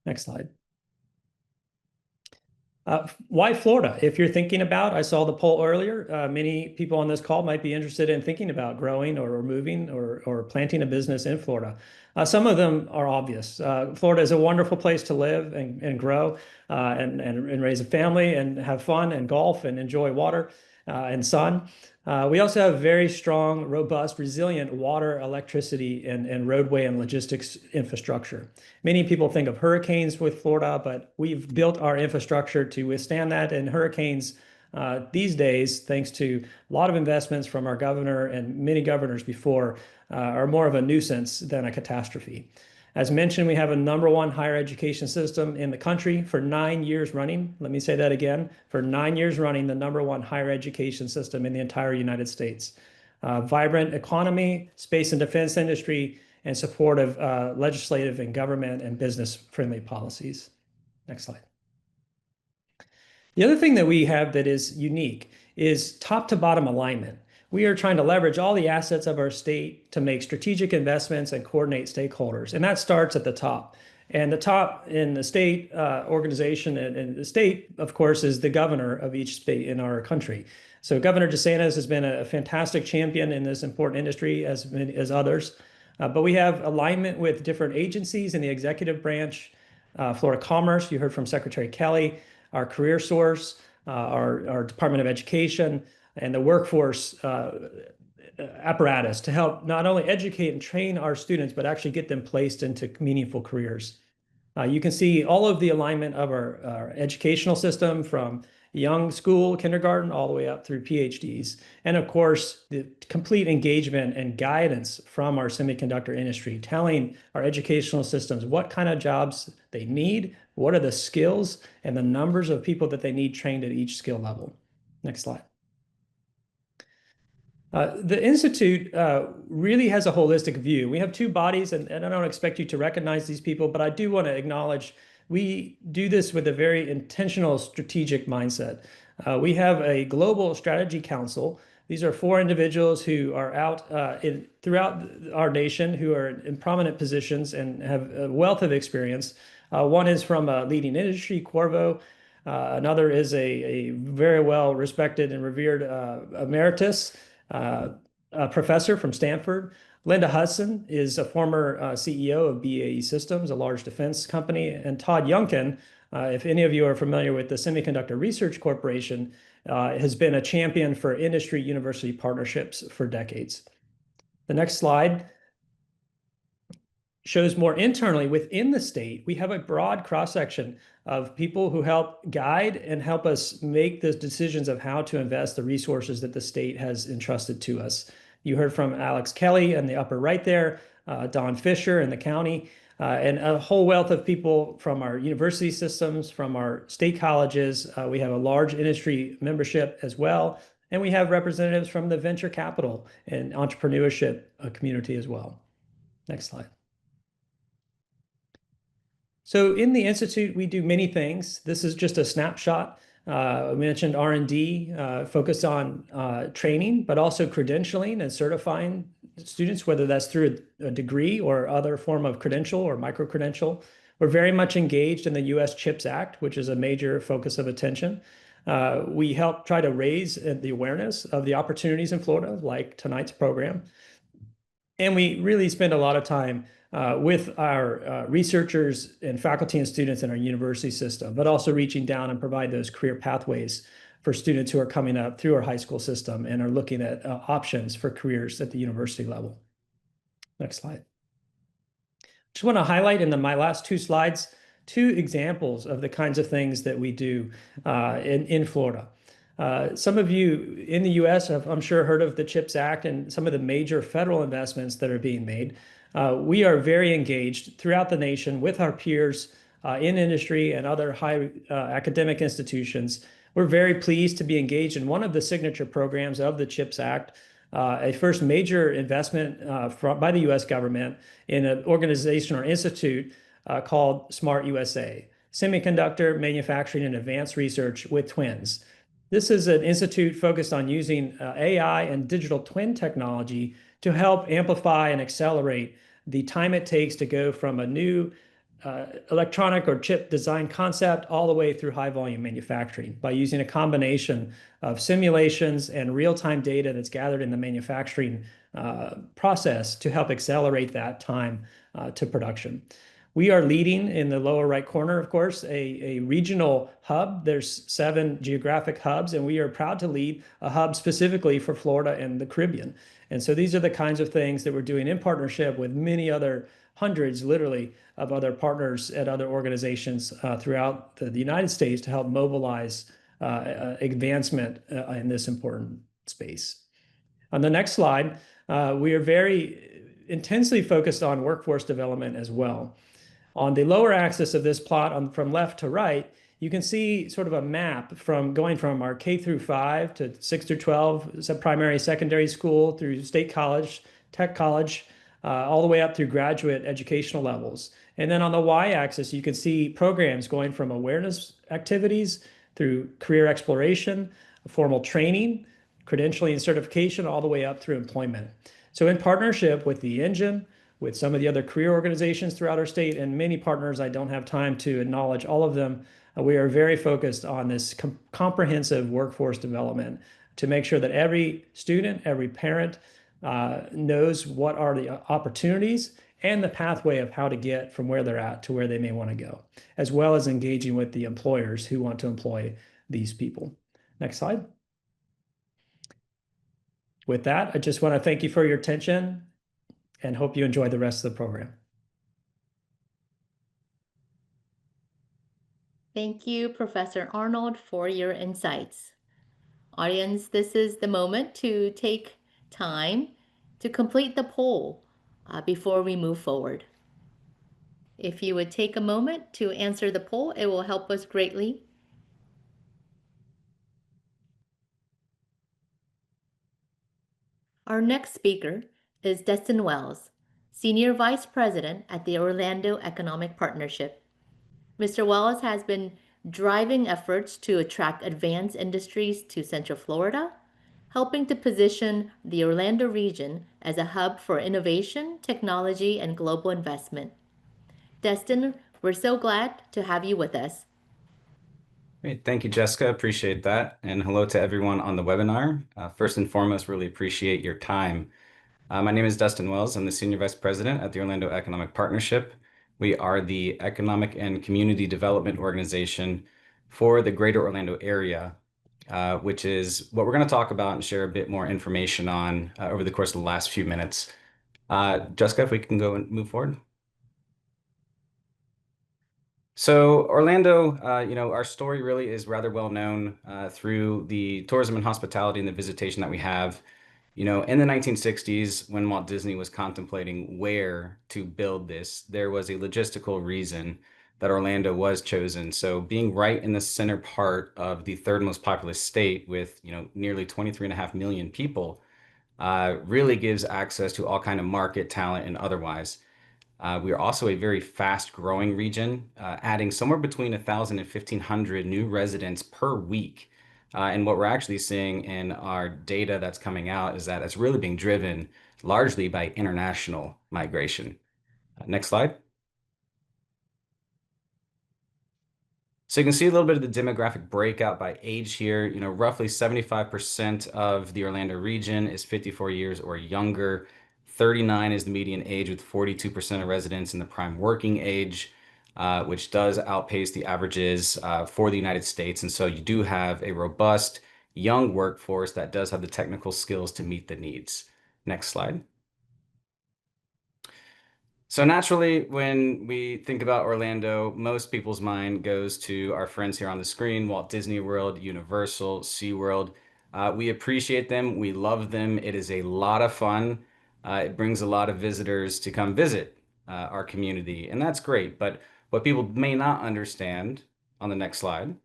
Speaker 6: Next slide. Why Florida? If you're thinking about, I saw the poll earlier, many people on this call might be interested in thinking about growing or moving or planting a business in Florida. Some of them are obvious. Florida is a wonderful place to live and grow and raise a family and have fun and golf and enjoy water and sun. We also have very strong, robust, resilient water, electricity, and roadway and logistics infrastructure. Many people think of hurricanes with Florida, but we've built our infrastructure to withstand that. And hurricanes these days, thanks to a lot of investments from our governor and many governors before, are more of a nuisance than a catastrophe. As mentioned, we have a #1 higher education system in the country for 9 years running. Let me say that again. For 9 years running, the #1 higher education system in the entire United States. Vibrant economy, space and defense industry, and supportive legislative and government and business-friendly policies. Next slide. The other thing that we have that is unique is top to bottom alignment. We are trying to leverage all the assets of our state to make strategic investments and coordinate stakeholders. And that starts at the top. And the top in the state organization and the state, of course, is the governor of each state in our country. So Governor DeSantis has been a fantastic champion in this important industry as others. But we have alignment with different agencies in the executive branch, Florida Commerce, you heard from Secretary Kelly, our career source, our Department of Education, and the workforce apparatus to help not only educate and train our students, but actually get them placed into meaningful careers. You can see all of the alignment of our educational system from young school, kindergarten, all the way up through PhDs. And of course, the complete engagement and guidance from our semiconductor industry, telling our educational systems what kind of jobs they need, what are the skills, and the numbers of people that they need trained at each skill level. Next slide. The Institute really has a holistic view. We have two bodies, and I don't expect you to recognize these people, but I do want to acknowledge we do this with a very intentional strategic mindset. We have a Global Strategy Council. These are 4 individuals who are out throughout our nation who are in prominent positions and have a wealth of experience. One is from a leading industry, Corvo. Another is a very well respected and revered emeritus professor from Stanford. Linda Hudson is a former CEO of BAE Systems, a large defense company. And Todd Youngkin, if any of you are familiar with the Semiconductor Research Corporation, has been a champion for industry-university partnerships for decades. The next slide shows more internally within the state. We have a broad cross-section of people who help guide and help us make the decisions of how to invest the resources that the state has entrusted to us. You heard from Alex Kelly in the upper right there, Don Fisher in the county, and a whole wealth of people from our university systems, from our state colleges. We have a large industry membership as well. And we have representatives from the venture capital and entrepreneurship community as well. Next slide. So in the Institute, we do many things. This is just a snapshot. I mentioned R&D, focused on training, but also credentialing and certifying students, whether that's through a degree or other form of credential or micro-credential. We're very much engaged in the U.S. CHIPS Act, which is a major focus of attention. We help try to raise the awareness of the opportunities in Florida, like tonight's program. And we really spend a lot of time with our researchers and faculty and students in our university system, but also reaching down and provide those career pathways for students who are coming up through our high school system and are looking at options for careers at the university level. Next slide. Just want to highlight in my last two slides, two examples of the kinds of things that we do in Florida. Some of you in the US have, I'm sure, heard of the CHIPS Act and some of the major federal investments that are being made. We are very engaged throughout the nation with our peers in industry and other high academic institutions. We're very pleased to be engaged in one of the signature programs of the CHIPS Act, a first major investment by the US government in an organization or institute called Smart USA, Semiconductor Manufacturing and Advanced Research with Twins. This is an institute focused on using AI and digital twin technology to help amplify and accelerate the time it takes to go from a new electronic or chip design concept all the way through high volume manufacturing by using a combination of simulations and real-time data that's gathered in the manufacturing process to help accelerate that time to production. We are leading in the lower right corner, of course, a regional hub. There's 7 geographic hubs, and we are proud to lead a hub specifically for Florida and the Caribbean. And so these are the kinds of things that we're doing in partnership with many other hundreds, literally, of other partners at other organizations throughout the United States to help mobilize advancement in this important space. On the next slide, we are very intensely focused on workforce development as well. On the lower axis of this plot from left to right, you can see sort of a map from going from our K through 5 to 6 through 12, primary, secondary school, through state college, tech college, all the way up through graduate educational levels. And then on the y-axis, you can see programs going from awareness activities through career exploration, formal training, credentialing and certification, all the way up through employment. So in partnership with the Engine, with some of the other career organizations throughout our state and many partners, I don't have time to acknowledge all of them, we are very focused on this comprehensive workforce development to make sure that every student, every parent knows what are the opportunities and the pathway of how to get from where they're at to where they may want to go, as well as engaging with the employers who want to employ these people. Next slide. With that, I just want to thank you for your attention and hope you enjoy the rest of the program.
Speaker 1: Thank you, Professor Arnold, for your insights. Audience, this is the moment to take time to complete the poll before we move forward. If you would take a moment to answer the poll, it will help us greatly. Our next speaker is Destin Wells, Senior Vice President at the Orlando Economic Partnership. Mr. Wells has been driving efforts to attract advanced industries to Central Florida, helping to position the Orlando region as a hub for innovation, technology, and global investment. Destin, we're so glad to have you with us.
Speaker 7: Great. Thank you, Jessica. Appreciate that. And hello to everyone on the webinar. First and foremost, really appreciate your time. My name is Dustin Wells. I'm the Senior Vice President at the Orlando Economic Partnership. We are the economic and community development organization for the greater Orlando area, which is what we're going to talk about and share a bit more information on over the course of the last few minutes. Jessica, if we can go and move forward. So Orlando, our story really is rather well known through the tourism and hospitality and the visitation that we have. In the 1960s, when Walt Disney was contemplating where to build this, there was a logistical reason that Orlando was chosen. So being right in the center part of the third most populous state with, nearly 23.5 million people really gives access to all kind of market, talent, and otherwise. We are also a very fast growing region, adding somewhere between 1,000 and 1,500 new residents per week. And what we're actually seeing in our data that's coming out is that it's really being driven largely by international migration. Next slide. So you can see a little bit of the demographic breakout by age here. Roughly 75% of the Orlando region is 54 years or younger. 39 is the median age, with 42% of residents in the prime working age. which does outpace the averages for the United States. And so you do have a robust young workforce that does have the technical skills to meet the needs. Next slide. So naturally, when we think about Orlando, most people's mind goes to our friends here on the screen, Walt Disney World, Universal, SeaWorld. We appreciate them. We love them. It is a lot of fun. It brings a lot of visitors to come visit our community, and that's great. But what people may not understand on the next slide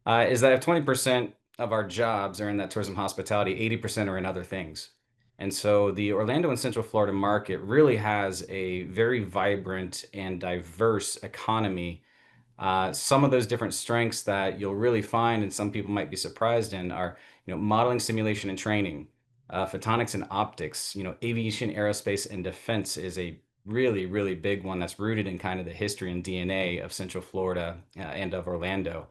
Speaker 7: is that if 20% of our jobs are in that tourism hospitality, 80% are in other things. And so the Orlando and Central Florida market really has a very vibrant and diverse economy. Some of those different strengths that you'll really find, and some people might be surprised in, are modeling, simulation, and training, photonics and optics. Aviation, aerospace, and defense is a really, really big one that's rooted in kind of the history and DNA of Central Florida and of Orlando.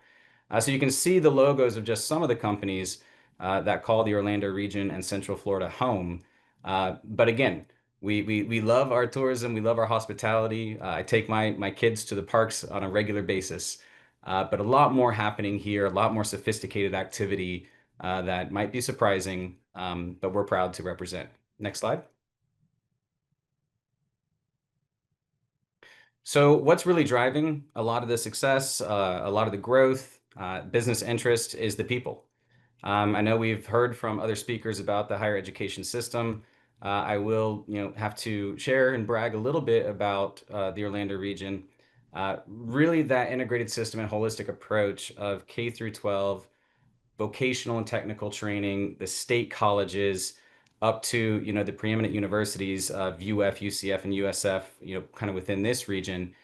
Speaker 7: So you can see the logos of just some of the companies that call the Orlando region and Central Florida home. But again, we love our tourism, we love our hospitality. I take my kids to the parks on a regular basis, but a lot more happening here, a lot more sophisticated activity that might be surprising, but we're proud to represent. Next slide. So what's really driving a lot of the success, a lot of the growth, business interest is the people. I know we've heard from other speakers about the higher education system. I will, have to share and brag a little bit about the Orlando region. Really, that integrated system and holistic approach of K through 12, vocational and technical training, the state colleges, up to the preeminent universities of UF, UCF, and USF. Kind of within this region.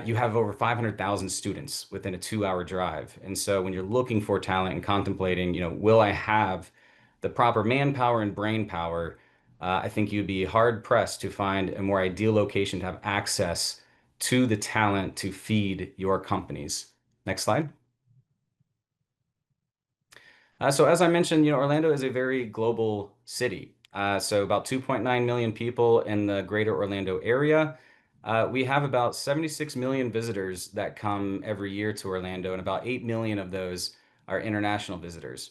Speaker 7: You have over 500,000 students within a 2-hour drive. And so when you're looking for talent and contemplating, will I have the proper manpower and brain power? I think you'd be hard pressed to find a more ideal location to have access to the talent to feed your companies. Next slide. So as I mentioned, Orlando is a very global city. So about 2.9 million people in the greater Orlando area. We have about 76 million visitors that come every year to Orlando, and about 8 million of those are international visitors.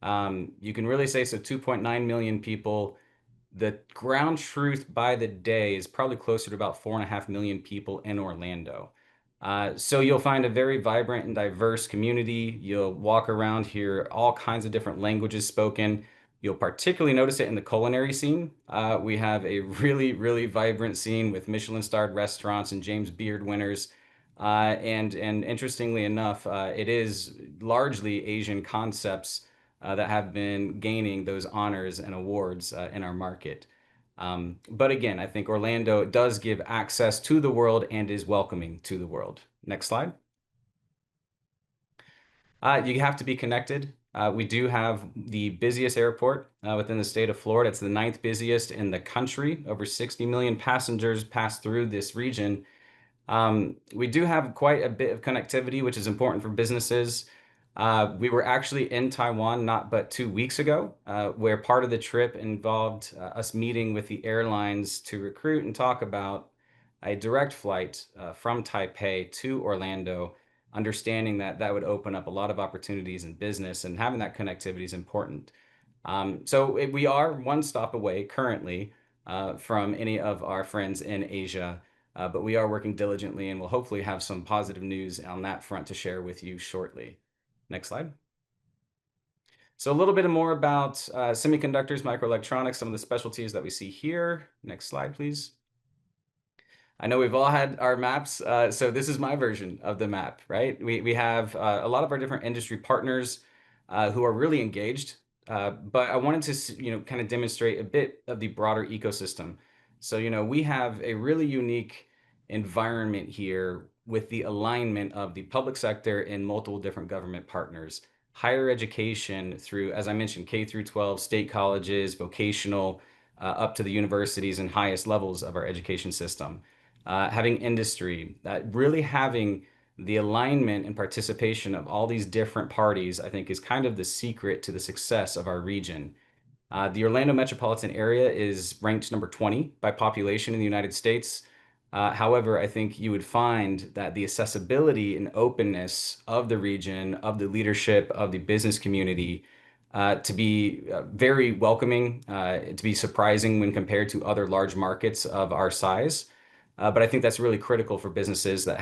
Speaker 7: You can really say so 2.9 million people. The ground truth by the day is probably closer to about 4.5 million people in Orlando. So you'll find a very vibrant and diverse community. You'll walk around, hear all kinds of different languages spoken. You'll particularly notice it in the culinary scene. We have a really, really vibrant scene with Michelin-starred restaurants and James Beard winners. And interestingly enough, it is largely Asian concepts that have been gaining those honors and awards in our market. But again, I think Orlando does give access to the world and is welcoming to the world. Next slide. You have to be connected. We do have the busiest airport within the state of Florida. It's the 9th busiest in the country. Over 60 million passengers pass through this region. We do have quite a bit of connectivity, which is important for businesses. We were actually in Taiwan not but 2 weeks ago, where part of the trip involved us meeting with the airlines to recruit and talk about a direct flight from Taipei to Orlando, understanding that that would open up a lot of opportunities in business, and having that connectivity is important. We are one stop away currently from any of our friends in Asia. But we are working diligently, and we'll hopefully have some positive news on that front to share with you shortly. Next slide. So a little bit more about semiconductors, microelectronics, some of the specialties that we see here. Next slide, please. I know we've all had our maps, so this is my version of the map, right? We have a lot of our different industry partners who are really engaged, but I wanted to kind of demonstrate a bit of the broader ecosystem. So we have a really unique environment here with the alignment of the public sector and multiple different government partners. Higher education through, as I mentioned, K through 12, state colleges, vocational, up to the universities and highest levels of our education system. Having industry, really having the alignment and participation of all these different parties, I think, is kind of the secret to the success of our region. The Orlando metropolitan area is ranked number 20 by population in the United States. However, I think you would find that the accessibility and openness of the region, of the leadership, of the business community, to be very welcoming, to be surprising when compared to other large markets of our size. But I think that's really critical for businesses that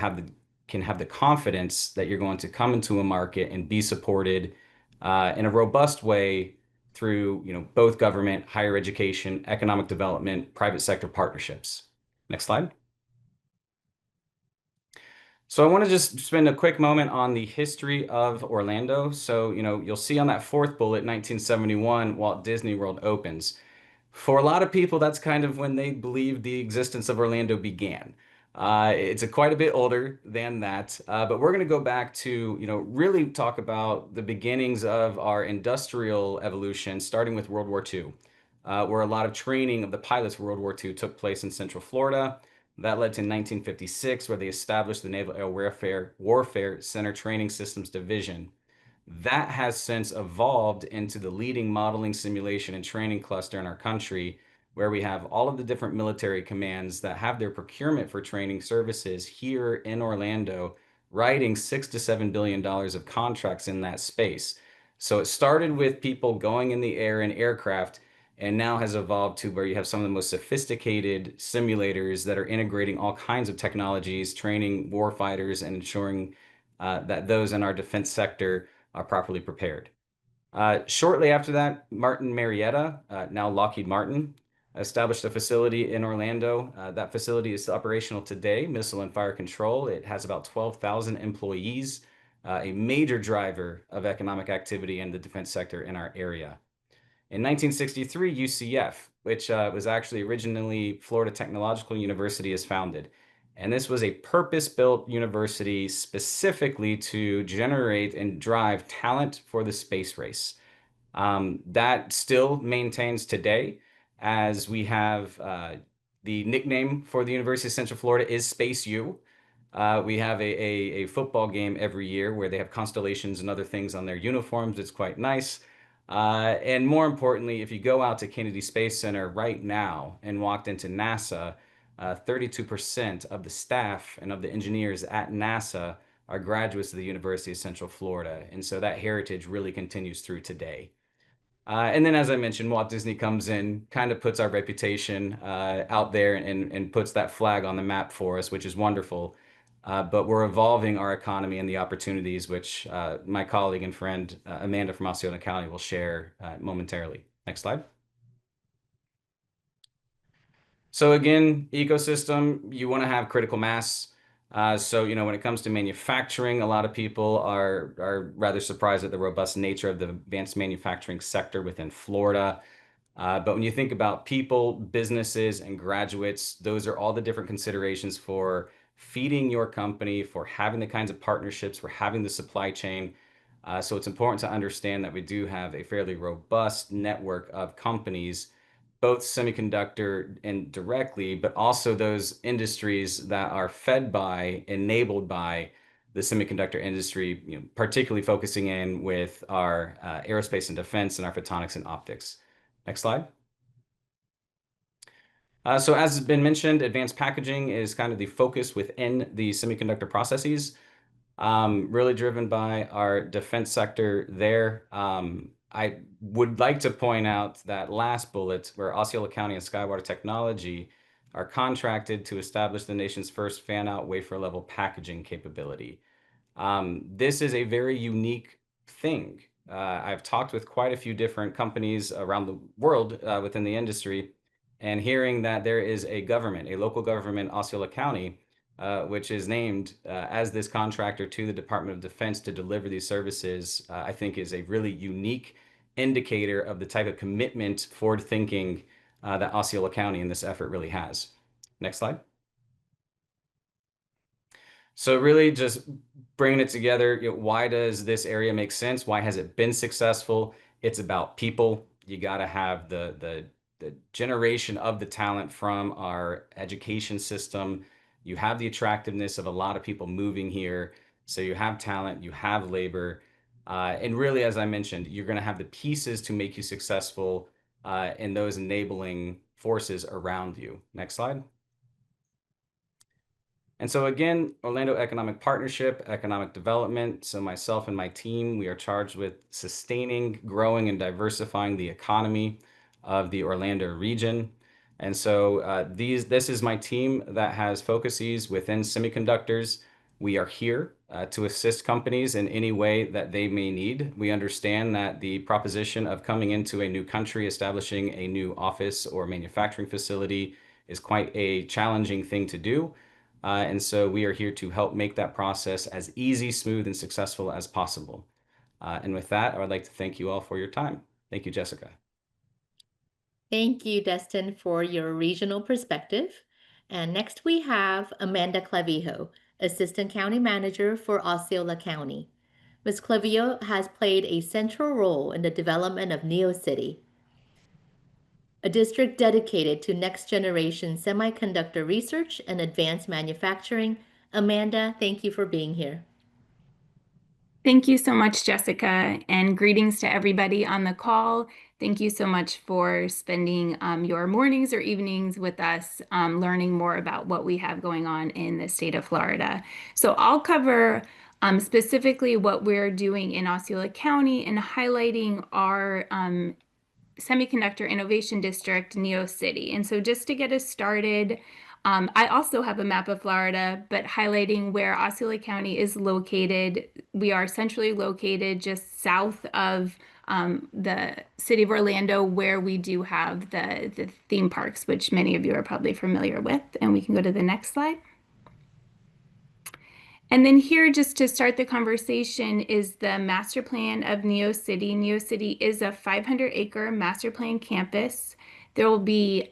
Speaker 7: can have the confidence that you're going to come into a market and be supported in a robust way through, both government, higher education, economic development, private sector partnerships. Next slide. So I want to just spend a quick moment on the history of Orlando. So, you'll see on that fourth bullet, 1971, Walt Disney World opens. For a lot of people, that's kind of when they believe the existence of Orlando began. It's quite a bit older than that, but we're going to go back to, really talk about the beginnings of our industrial evolution, starting with World War II, where a lot of training of the pilots for World War II took place in Central Florida. That led to 1956, where they established the Naval Air Warfare Center Training Systems Division. That has since evolved into the leading modeling, simulation, and training cluster in our country, where we have all of the different military commands that have their procurement for training services here in Orlando, writing $6 to $7 billion of contracts in that space. So it started with people going in the air in aircraft, and now has evolved to where you have some of the most sophisticated simulators that are integrating all kinds of technologies, training war fighters, and ensuring that those in our defense sector are properly prepared. Shortly after that, Martin Marietta, now Lockheed Martin, established a facility in Orlando. That facility is operational today, Missile and Fire Control. It has about 12,000 employees, a major driver of economic activity in the defense sector in our area. In 1963, UCF, which was actually originally Florida Technological University, is founded. And this was a purpose-built university specifically to generate and drive talent for the space race. That still maintains today, as we have the nickname for the University of Central Florida is Space U. We have a football game every year where they have constellations and other things on their uniforms. It's quite nice. And more importantly, if you go out to Kennedy Space Center right now and walked into NASA, 32% of the staff and of the engineers at NASA are graduates of the University of Central Florida. And so that heritage really continues through today. And then, as I mentioned, Walt Disney comes in, kind of puts our reputation out there and puts that flag on the map for us, which is wonderful. But we're evolving our economy and the opportunities, which my colleague and friend Amanda from Osceola County will share momentarily. Next slide. So again, ecosystem, you want to have critical mass. So, when it comes to manufacturing, a lot of people are rather surprised at the robust nature of the advanced manufacturing sector within Florida. But when you think about people, businesses, and graduates, those are all the different considerations for feeding your company, for having the kinds of partnerships, for having the supply chain. So it's important to understand that we do have a fairly robust network of companies, both semiconductor and directly, but also those industries that are fed by, enabled by the semiconductor industry, particularly focusing in with our aerospace and defense and our photonics and optics. Next slide. So as has been mentioned, advanced packaging is kind of the focus within the semiconductor processes, really driven by our defense sector there. I would like to point out that last bullet where Osceola County and Skywater Technology are contracted to establish the nation's first fan-out wafer level packaging capability. This is a very unique thing. I've talked with quite a few different companies around the world within the industry, and hearing that there is a government, a local government, Osceola County, which is named as this contractor to the Department of Defense to deliver these services, I think is a really unique indicator of the type of commitment, forward thinking that Osceola County in this effort really has. Next slide. So really just bringing it together, why does this area make sense? Why has it been successful? It's about people. You got to have the generation of the talent from our education system. You have the attractiveness of a lot of people moving here. So you have talent, you have labor. And really, as I mentioned, you're going to have the pieces to make you successful in those enabling forces around you. Next slide. And so again, Orlando Economic Partnership, Economic Development. So myself and my team, we are charged with sustaining, growing, and diversifying the economy of the Orlando region. And so this is my team that has focuses within semiconductors. We are here to assist companies in any way that they may need. We understand that the proposition of coming into a new country, establishing a new office or manufacturing facility is quite a challenging thing to do. And so we are here to help make that process as easy, smooth, and successful as possible. And with that, I would like to thank you all for your time. Thank you, Jessica.
Speaker 1: Thank you, Destin, for your regional perspective. And next we have Amanda Clavijo, Assistant County Manager for Osceola County. Ms. Clavijo has played a central role in the development of NeoCity, a district dedicated to next-generation semiconductor research and advanced manufacturing. Amanda, thank you for being here.
Speaker 8: Thank you so much, Jessica, and greetings to everybody on the call. Thank you so much for spending your mornings or evenings with us, learning more about what we have going on in the state of Florida. So I'll cover specifically what we're doing in Osceola County and highlighting our Semiconductor Innovation District, NeoCity. And so just to get us started, I also have a map of Florida, but highlighting where Osceola County is located. We are centrally located just south of the city of Orlando, where we do have the theme parks, which many of you are probably familiar with. And we can go to the next slide. And then here, just to start the conversation, is the master plan of NeoCity. NeoCity is a 500-acre master plan campus. There will be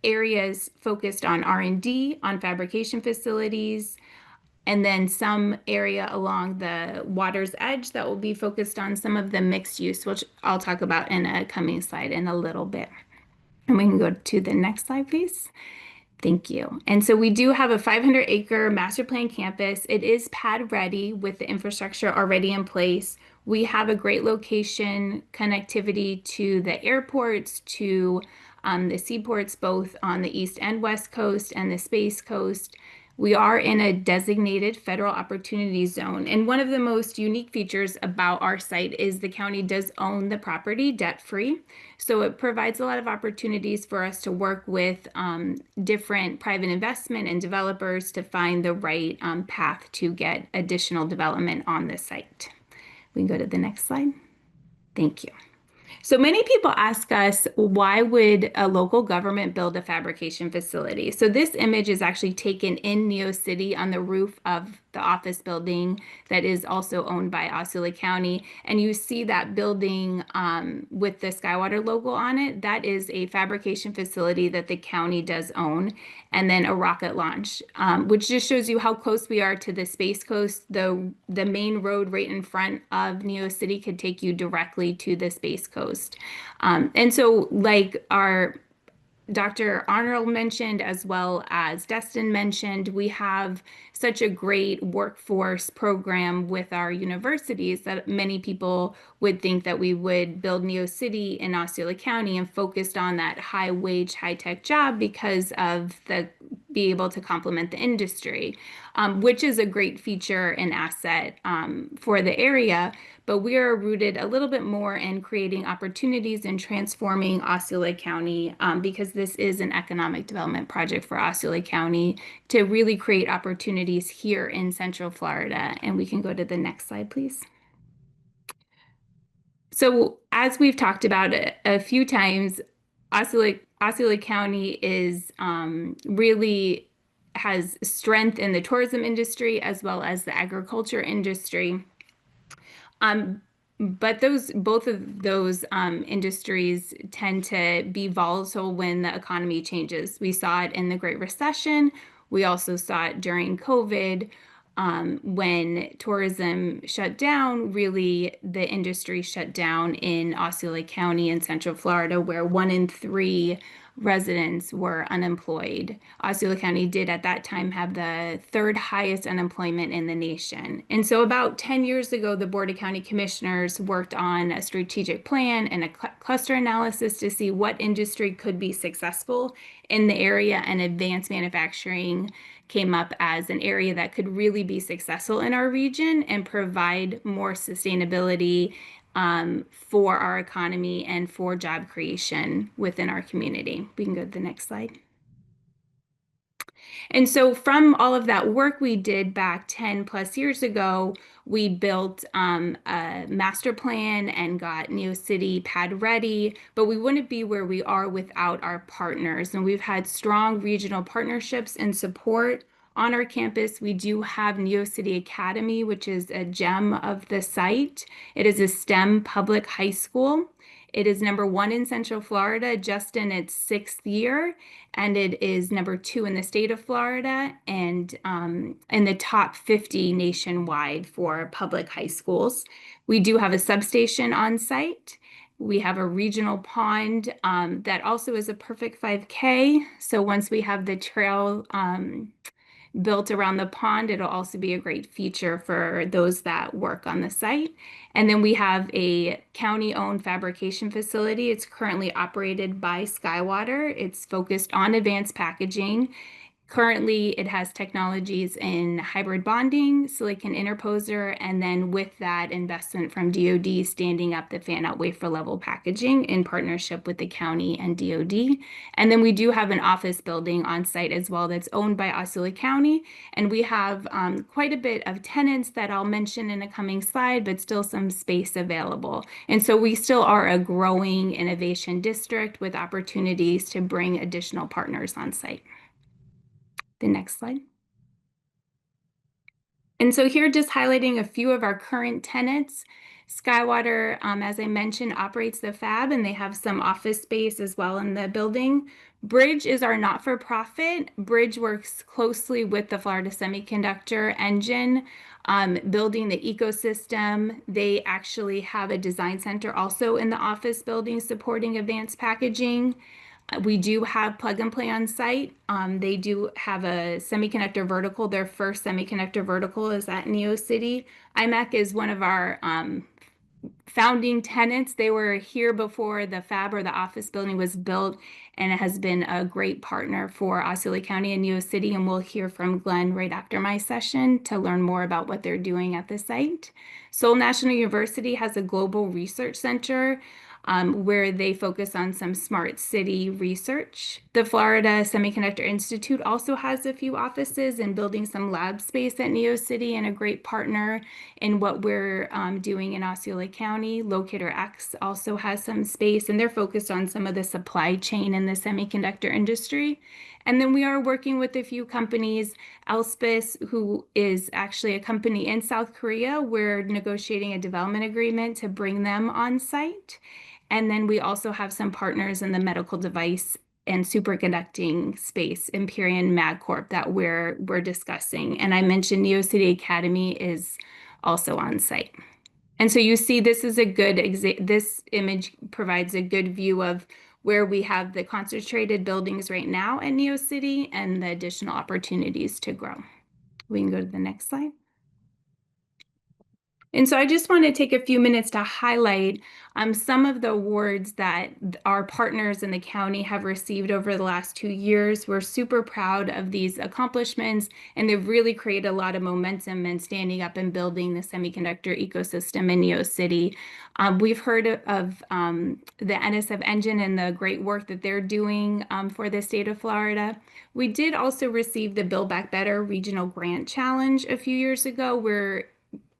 Speaker 8: areas focused on R&D, on fabrication facilities, and then some area along the water's edge that will be focused on some of the mixed use, which I'll talk about in a coming slide in a little bit. And we can go to the next slide, please. Thank you. And so we do have a 500-acre master plan campus. It is pad ready with the infrastructure already in place. We have a great location, connectivity to the airports, to the seaports, both on the east and west coast and the Space Coast. We are in a designated federal opportunity zone. And one of the most unique features about our site is the county does own the property debt-free. So it provides a lot of opportunities for us to work with different private investment and developers to find the right path to get additional development on the site. We can go to the next slide. Thank you. So many people ask us, why would a local government build a fabrication facility? So this image is actually taken in NeoCity on the roof of the office building that is also owned by Osceola County. And you see that building with the Skywater logo on it. That is a fabrication facility that the county does own. And then a rocket launch, which just shows you how close we are to the Space Coast. The main road right in front of NeoCity could take you directly to the Space Coast. And so like our Dr. Arnold mentioned, as well as Destin mentioned, we have such a great workforce program with our universities that many people would think that we would build NeoCity in Osceola County and focused on that high wage, high tech job because of be able to complement the industry, which is a great feature and asset for the area. But we are rooted a little bit more in creating opportunities and transforming Osceola County because this is an economic development project for Osceola County to really create opportunities here in Central Florida. And we can go to the next slide, please. So as we've talked about a few times, Osceola County is really has strength in the tourism industry as well as the agriculture industry. But both of those industries tend to be volatile when the economy changes. We saw it in the Great Recession. We also saw it during COVID. When tourism shut down, really the industry shut down in Osceola County in Central Florida, where 1 in 3 residents were unemployed. Osceola County did at that time have the 3rd highest unemployment in the nation. And so about 10 years ago, the Board of County Commissioners worked on a strategic plan and a cluster analysis to see what industry could be successful in the area, and advanced manufacturing came up as an area that could really be successful in our region and provide more sustainability for our economy and for job creation within our community. We can go to the next slide. And so from all of that work we did back 10 plus years ago, we built a master plan and got NeoCity pad ready, but we wouldn't be where we are without our partners. And we've had strong regional partnerships and support on our campus. We do have NeoCity Academy, which is a gem of the site. It is a STEM public high school. It is #1 in Central Florida, just in its 6th year, and it is #2 in the state of Florida and in the top 50 nationwide for public high schools. We do have a substation on site. We have a regional pond that also is a perfect 5K. So once we have the trail built around the pond, it'll also be a great feature for those that work on the site. And then we have a county-owned fabrication facility. It's currently operated by Skywater. It's focused on advanced packaging. Currently, it has technologies in hybrid bonding, silicon interposer, and then with that investment from DoD, standing up the fan-out wafer level packaging in partnership with the county and DoD. And then we do have an office building on site as well that's owned by Osceola County. And we have quite a bit of tenants that I'll mention in a coming slide, but still some space available. And so we still are a growing innovation district with opportunities to bring additional partners on site. The next slide. And so here, just highlighting a few of our current tenants. Skywater, as I mentioned, operates the fab, and they have some office space as well in the building. Bridge is our not-for-profit. Bridge works closely with the Florida Semiconductor engine, building the ecosystem. They actually have a design center also in the office building supporting advanced packaging. We do have plug and play on site. They do have a semiconductor vertical. Their first semiconductor vertical is at NeoCity. IMEC is one of our founding tenants. They were here before the fab or the office building was built, and it has been a great partner for Osceola County and NeoCity. And we'll hear from Glenn right after my session to learn more about what they're doing at the site. Seoul National University has a global research center where they focus on some smart city research. The Florida Semiconductor Institute also has a few offices and building some lab space at NeoCity, and a great partner in what we're doing in Osceola County. Locator X also has some space, and they're focused on some of the supply chain in the semiconductor industry. And then we are working with a few companies. Elspis, who is actually a company in South Korea, we're negotiating a development agreement to bring them on site. And then we also have some partners in the medical device and superconducting space, Empyrean MagCorp, that we're discussing. And I mentioned NeoCity Academy is also on site. And so you see, this is a good this image provides a good view of where we have the concentrated buildings right now at NeoCity and the additional opportunities to grow. We can go to the next slide. And so I just want to take a few minutes to highlight some of the awards that our partners in the county have received over the last 2 years. We're super proud of these accomplishments, and they've really created a lot of momentum in standing up and building the semiconductor ecosystem in NeoCity. We've heard of the NSF engine and the great work that they're doing for the state of Florida. We did also receive the Build Back Better Regional Grant Challenge a few years ago, where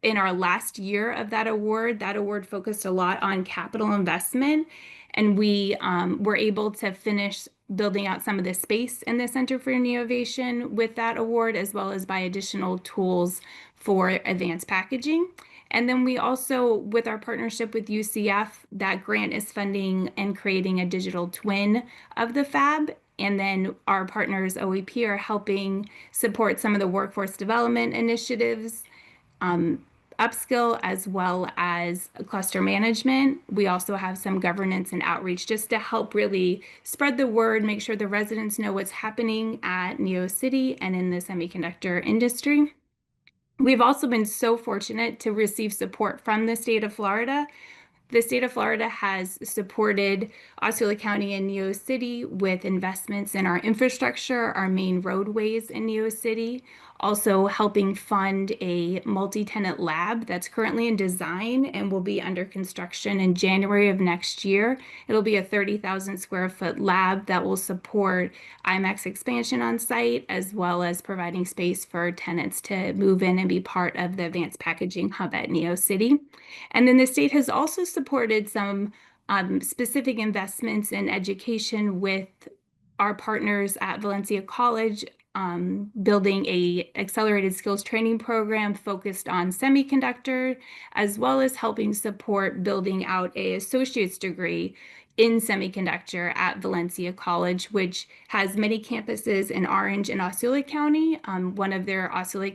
Speaker 8: in our last year of that award focused a lot on capital investment, and we were able to finish building out some of the space in the Center for Innovation with that award, as well as buy additional tools for advanced packaging. And then we also, with our partnership with UCF, that grant is funding and creating a digital twin of the fab. And then our partners, OEP, are helping support some of the workforce development initiatives, upskill, as well as cluster management. We also have some governance and outreach just to help really spread the word, make sure the residents know what's happening at NeoCity and in the semiconductor industry. We've also been so fortunate to receive support from the state of Florida The state of Florida has supported Osceola County and Neo City with investments in our infrastructure, our main roadways in Neo City, also helping fund a multi-tenant lab that's currently in design and will be under construction in January of next year. It'll be a 30,000 square foot lab that will support IMAX expansion on site, as well as providing space for tenants to move in and be part of the advanced packaging hub at Neo City. And then the state has also supported some specific investments in education with our partners at Valencia College, building a accelerated skills training program focused on semiconductor, as well as helping support building out a associate's degree in semiconductor at Valencia College, which has many campuses in Orange and Osceola County. One of their Osceola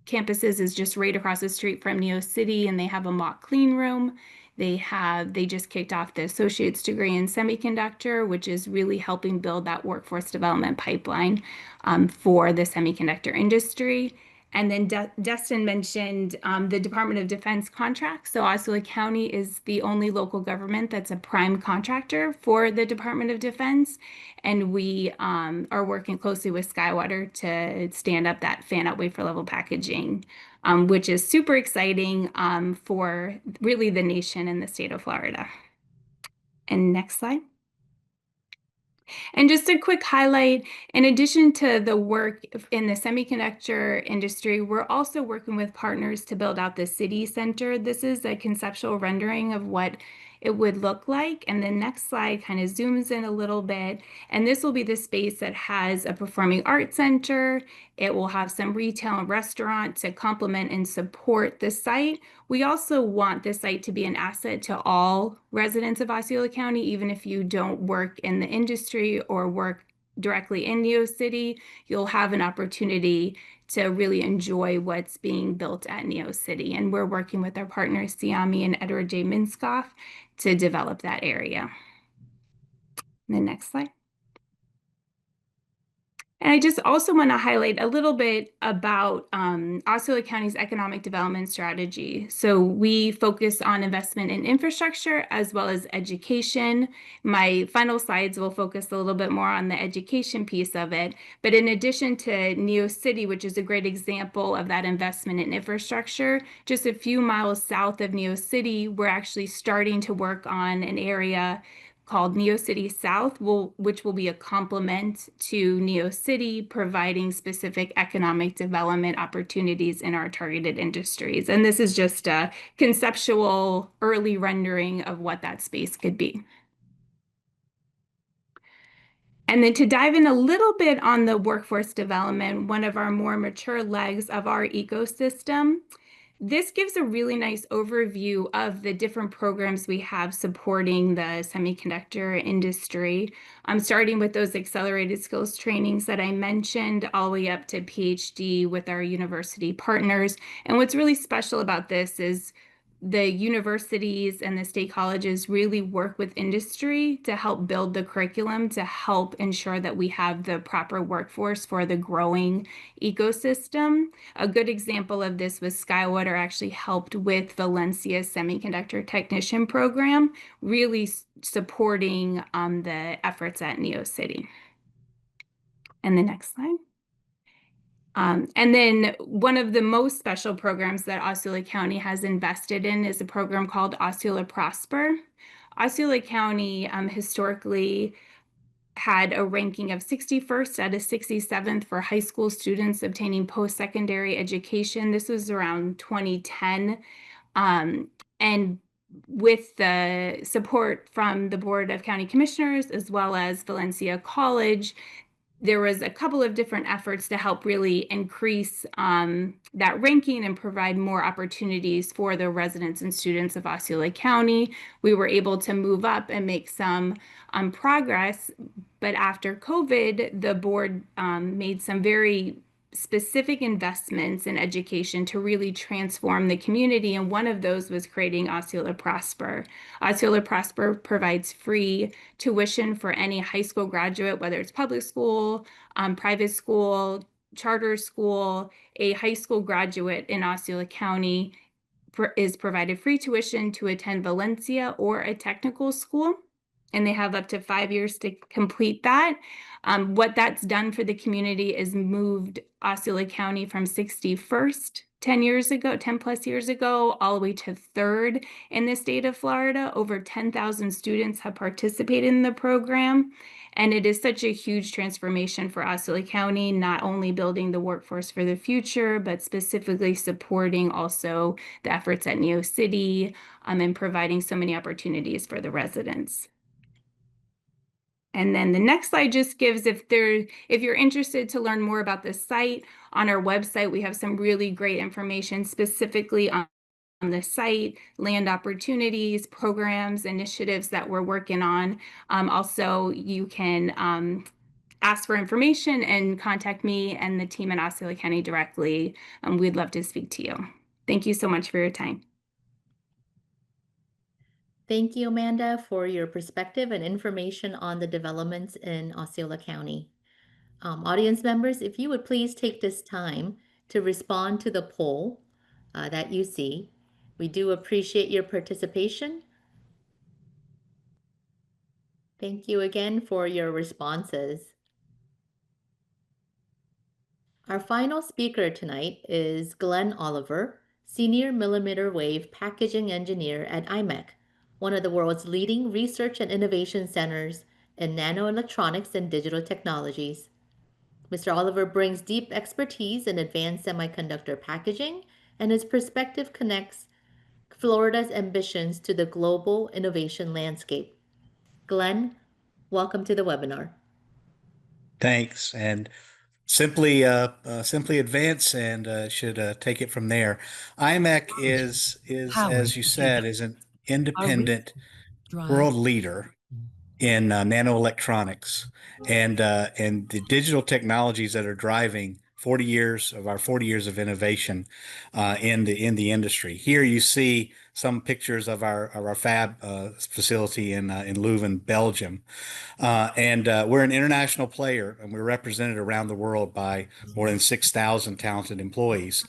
Speaker 8: campuses is just right across the street from Neo City, and they have a mock clean room. They just kicked off the associate's degree in semiconductor, which is really helping build that workforce development pipeline for the semiconductor industry. And then Destin mentioned the Department of Defense contract. So Osceola County is the only local government that's a prime contractor for the Department of Defense. And we are working closely with Skywater to stand up that fan-out wafer level packaging, which is super exciting for really the nation and the state of Florida. And next slide. And just a quick highlight, in addition to the work in the semiconductor industry, we're also working with partners to build out the city center. This is a conceptual rendering of what it would look like. And the next slide kind of zooms in a little bit. And this will be the space that has a performing arts center. It will have some retail and restaurant to complement and support the site. We also want this site to be an asset to all residents of Osceola County, even if you don't work in the industry or work directly in Neo City, you'll have an opportunity to really enjoy what's being built at Neo City. And we're working with our partners, Siami and Edward J. Minskoff, to develop that area. The next slide. And I just also want to highlight a little bit about Osceola County's economic development strategy. So we focus on investment in infrastructure as well as education. My final slides will focus a little bit more on the education piece of it. But in addition to Neo City, which is a great example of that investment in infrastructure, just a few miles south of Neo City, we're actually starting to work on an area called Neo City South, which will be a complement to Neo City, providing specific economic development opportunities in our targeted industries. And this is just a conceptual early rendering of what that space could be. And then to dive in a little bit on the workforce development, one of our more mature legs of our ecosystem, this gives a really nice overview of the different programs we have supporting the semiconductor industry. I'm starting with those accelerated skills trainings that I mentioned, all the way up to PhD with our university partners. And what's really special about this is the universities and the state colleges really work with industry to help build the curriculum to help ensure that we have the proper workforce for the growing ecosystem. A good example of this was Skywater actually helped with Valencia's semiconductor technician program, really supporting the efforts at Neo City. And the next slide. And then one of the most special programs that Osceola County has invested in is a program called Osceola Prosper. Osceola County historically had a ranking of 61st out of 67th for high school students obtaining post-secondary education. This was around 2010. And with the support from the Board of County Commissioners as well as Valencia College, there was a couple of different efforts to help really increase that ranking and provide more opportunities for the residents and students of Osceola County. We were able to move up and make some progress, but after COVID, the board made some very specific investments in education to really transform the community, and one of those was creating Osceola Prosper. Osceola Prosper provides free tuition for any high school graduate, whether it's public school, private school, charter school, a high school graduate in Osceola County is provided free tuition to attend Valencia or a technical school, and they have up to 5 years to complete that. What that's done for the community is moved Osceola County from 61st 10 plus years ago, all the way to 3rd in the state of Florida. Over 10,000 students have participated in the program. And it is such a huge transformation for Osceola County, not only building the workforce for the future, but specifically supporting also the efforts at Neo City, and providing so many opportunities for the residents. And then the next slide just gives, if you're interested to learn more about the site, on our website, we have some really great information specifically on the site, land opportunities, programs, initiatives that we're working on. Also, you can ask for information and contact me and the team at Osceola County directly. We'd love to speak to you. Thank you so much for your time.
Speaker 1: Thank you, Amanda, for your perspective and information on the developments in Osceola County. Audience members, if you would please take this time to respond to the poll that you see. We do appreciate your participation. Thank you again for your responses. Our final speaker tonight is Glenn Oliver, Senior Millimeter Wave Packaging Engineer at IMEC, one of the world's leading research and innovation centers in nanoelectronics and digital technologies. Mr. Oliver brings deep expertise in advanced semiconductor packaging, and his perspective connects Florida's ambitions to the global innovation landscape. Glenn, welcome to the webinar.
Speaker 9: Thanks, and simply advance and should take it from there. IMEC is as you said, is an independent world leader in nanoelectronics and the digital technologies that are driving 40 years of our 40 years of innovation in the industry. Here you see some pictures of our fab facility in Leuven, Belgium. We're an international player, and we're represented around the world by more than 6,000 talented employees,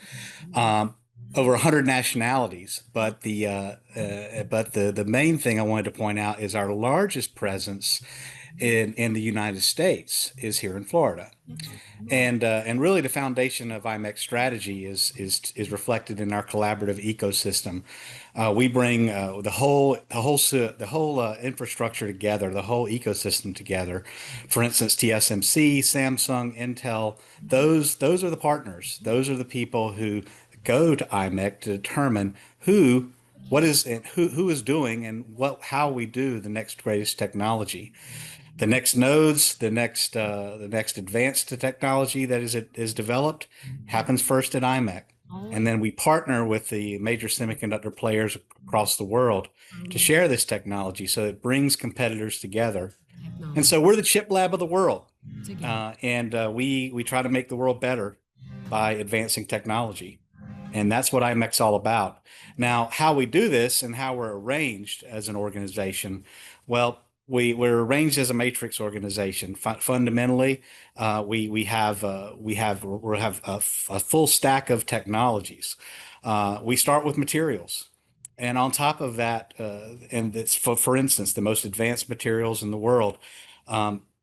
Speaker 9: over 100 nationalities. But the main thing I wanted to point out is our largest presence in the United States is here in Florida. And really the foundation of IMEC strategy is reflected in our collaborative ecosystem. We bring the whole infrastructure together, the whole ecosystem together. For instance, TSMC, Samsung, Intel, those are the partners. Those are the people who go to IMEC to determine who is doing and how we do the next greatest technology. The next nodes, the next advanced technology that is developed happens first at IMEC. And then we partner with the major semiconductor players across the world to share this technology so it brings competitors together. And so we're the chip lab of the world. We try to make the world better by advancing technology. And that's what IMEC's all about. Now, how we do this and how we're arranged as an organization, well, we're arranged as a matrix organization. Fundamentally, we have a full stack of technologies. We start with materials, and on top of that, and it's for instance, the most advanced materials in the world,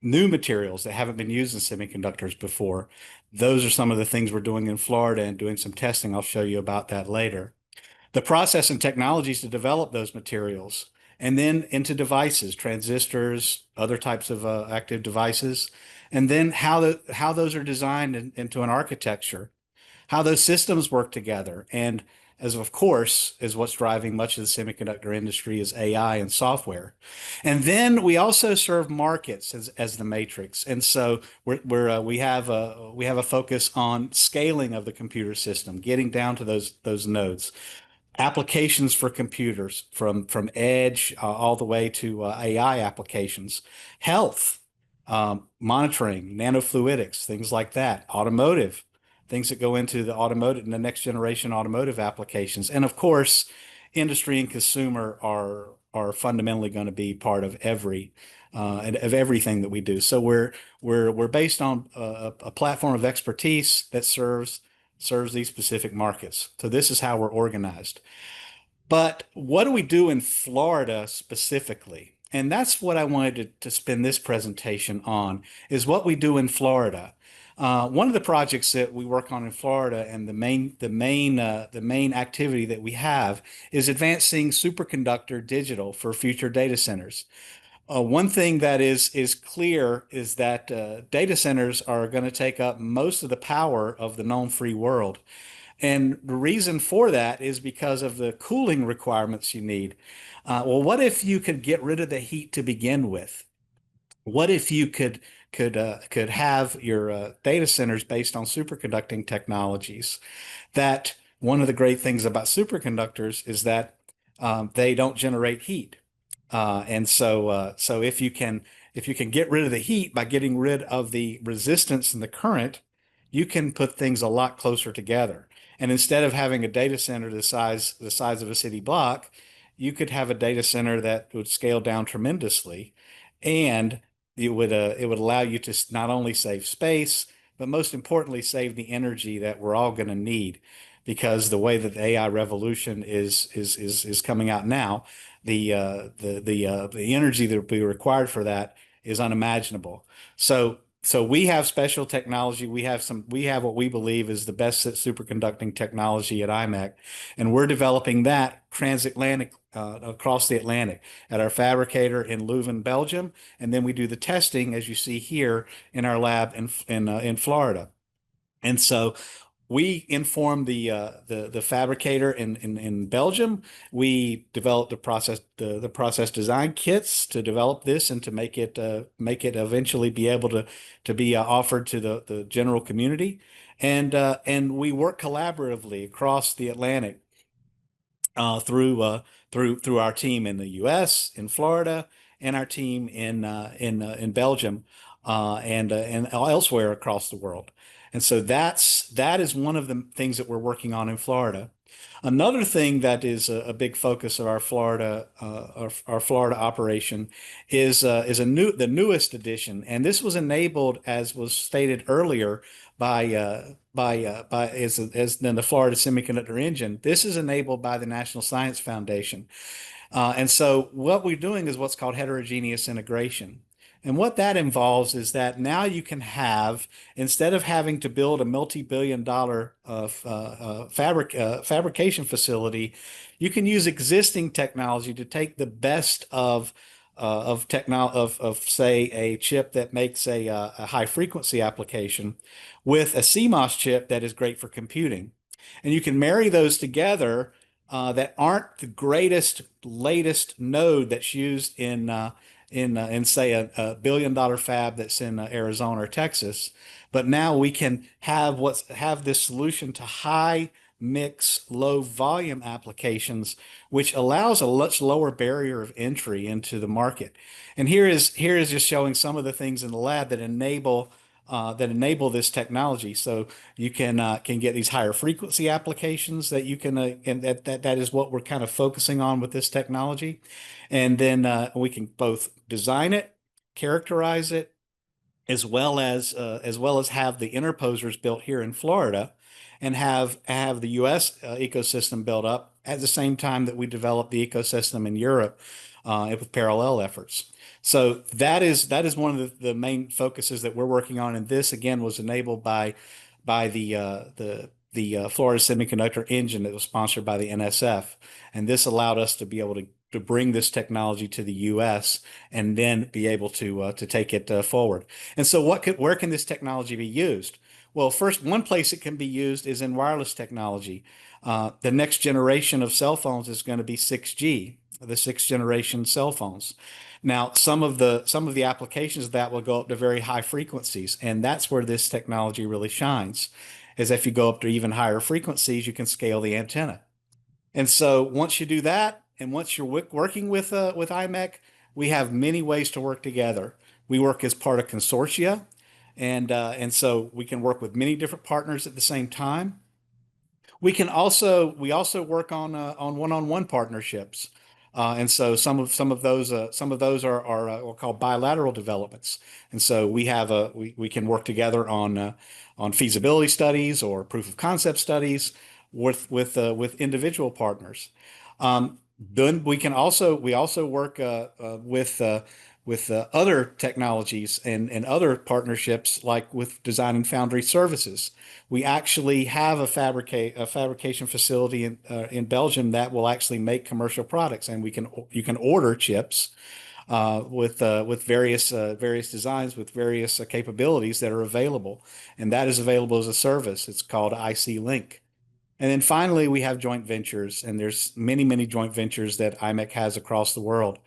Speaker 9: new materials that haven't been used in semiconductors before. Those are some of the things we're doing in Florida and doing some testing. I'll show you about that later. The process and technologies to develop those materials, and then into devices, transistors, other types of active devices, and then how those are designed into an architecture, how those systems work together, and as of course is what's driving much of the semiconductor industry is AI and software. And then we also serve markets as the matrix, and so we have a focus on scaling of the computer system, getting down to those nodes. Applications for computers from edge all the way to AI applications, health, monitoring, nanofluidics, things like that, automotive, things that go into the automotive and the next generation automotive applications. And of course, industry and consumer are fundamentally going to be part of everything that we do. So we're based on a platform of expertise that serves serves these specific markets. So this is how we're organized. But what do we do in Florida specifically? And that's what I wanted to spend this presentation on, is what we do in Florida. One of the projects that we work on in Florida, and the main activity that we have, is advancing superconductor digital for future data centers. One thing that is clear is that data centers are going to take up most of the power of the known free world. And the reason for that is because of the cooling requirements you need. Well, what if you could get rid of the heat to begin with? What if you could have your data centers based on superconducting technologies? That one of the great things about superconductors is that they don't generate heat. So if you can get rid of the heat by getting rid of the resistance and the current, you can put things a lot closer together. And instead of having a data center the size of a city block, you could have a data center that would scale down tremendously, and it would allow you to not only save space, but most importantly, save the energy that we're all going to need, because the way that the AI revolution is coming out now, the energy that will be required for that is unimaginable. So we have special technology. We have what we believe is the best superconducting technology at IMEC, and we're developing that transatlantic across the Atlantic at our fabricator in Leuven, Belgium, and then we do the testing, as you see here, in our lab in Florida. And so we informed the fabricator in Belgium. We developed the process design kits to develop this and to make it eventually be able to be offered to the general community. And we work collaboratively across the Atlantic through our team in the U.S., in Florida, and our team in Belgium, and elsewhere across the world. And so that is one of the things that we're working on in Florida. Another thing that is a big focus of our Florida operation is the newest addition, and this was enabled, as was stated earlier, by as in the Florida Semiconductor Engine. This is enabled by the National Science Foundation. And so what we're doing is what's called heterogeneous integration. And what that involves is that now you can have, instead of having to build a multi-billion-dollar fabrication facility, you can use existing technology to take the best of say a chip that makes a high frequency application with a CMOS chip that is great for computing. And you can marry those together that aren't the greatest, latest node that's used in say a billion-dollar fab that's in Arizona or Texas. But now we can have this solution to high mix, low volume applications, which allows a much lower barrier of entry into the market. And here is just showing some of the things in the lab that enable this technology. So you can get these higher frequency applications that you can, and that is what we're kind of focusing on with this technology. And then we can both design it, characterize it, as well as have the interposers built here in Florida, and have the U.S. Ecosystem built up at the same time that we develop the ecosystem in Europe with parallel efforts. So that is one of the main focuses that we're working on, and this again was enabled by the Florida Semiconductor Engine that was sponsored by the NSF, and this allowed us to be able to bring this technology to the U.S. and then be able to take it forward. And so where can this technology be used? Well, first, one place it can be used is in wireless technology. The next generation of cell phones is going to be 6G, the sixth generation cell phones. Now, some of the applications of that will go up to very high frequencies, and that's where this technology really shines. Is if you go up to even higher frequencies, you can scale the antenna. And so once you do that, and once you're working with IMEC, we have many ways to work together. We work as part of consortia, and so we can work with many different partners at the same time. We also work on one-on-one partnerships. And so some of those are we'll call bilateral developments. And so we can work together on feasibility studies or proof of concept studies with individual partners. Then we also work with other technologies and other partnerships, like with design and foundry services. We actually have a fabrication facility in Belgium that will actually make commercial products, and you can order chips with various designs with various capabilities that are available, and that is available as a service. It's called IC Link. And then finally, we have joint ventures, and there's many joint ventures that IMEC has across the world.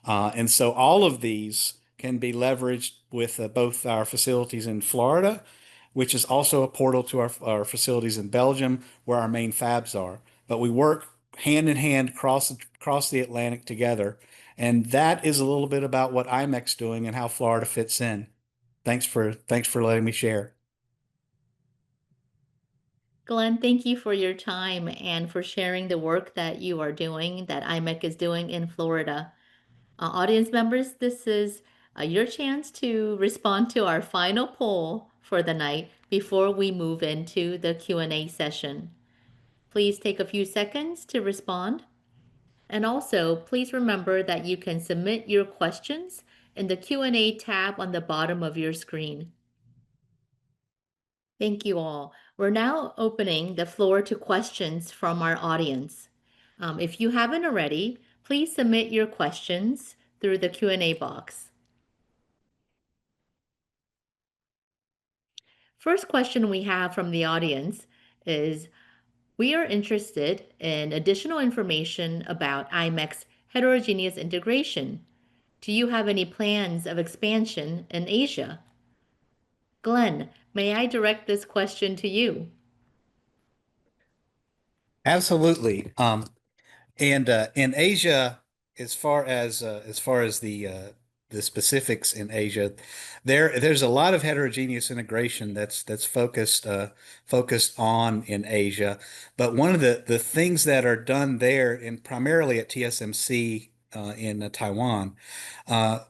Speaker 9: And so all of these can be leveraged with both our facilities in Florida, which is also a portal to our facilities in Belgium, where our main fabs are. But we work hand in hand across the Atlantic together. And that is a little bit about what IMEC's doing and how Florida fits in. Thanks for letting me share.
Speaker 1: Glenn, thank you for your time and for sharing the work that you are doing, that IMEC is doing in Florida. Audience members, this is your chance to respond to our final poll for the night before we move into the Q&A session. Please take a few seconds to respond. And also, please remember that you can submit your questions in the Q&A tab on the bottom of your screen. Thank you all. We're now opening the floor to questions from our audience. If you haven't already, please submit your questions through the Q&A box. First question we have from the audience is, we are interested in additional information about IMEC's heterogeneous integration. Do you have any plans of expansion in Asia? Glenn, may I direct this question to you?
Speaker 9: Absolutely. And in Asia, as far as the specifics in Asia, there's a lot of heterogeneous integration that's focused on in Asia. But one of the things that are done there, and primarily at TSMC in Taiwan,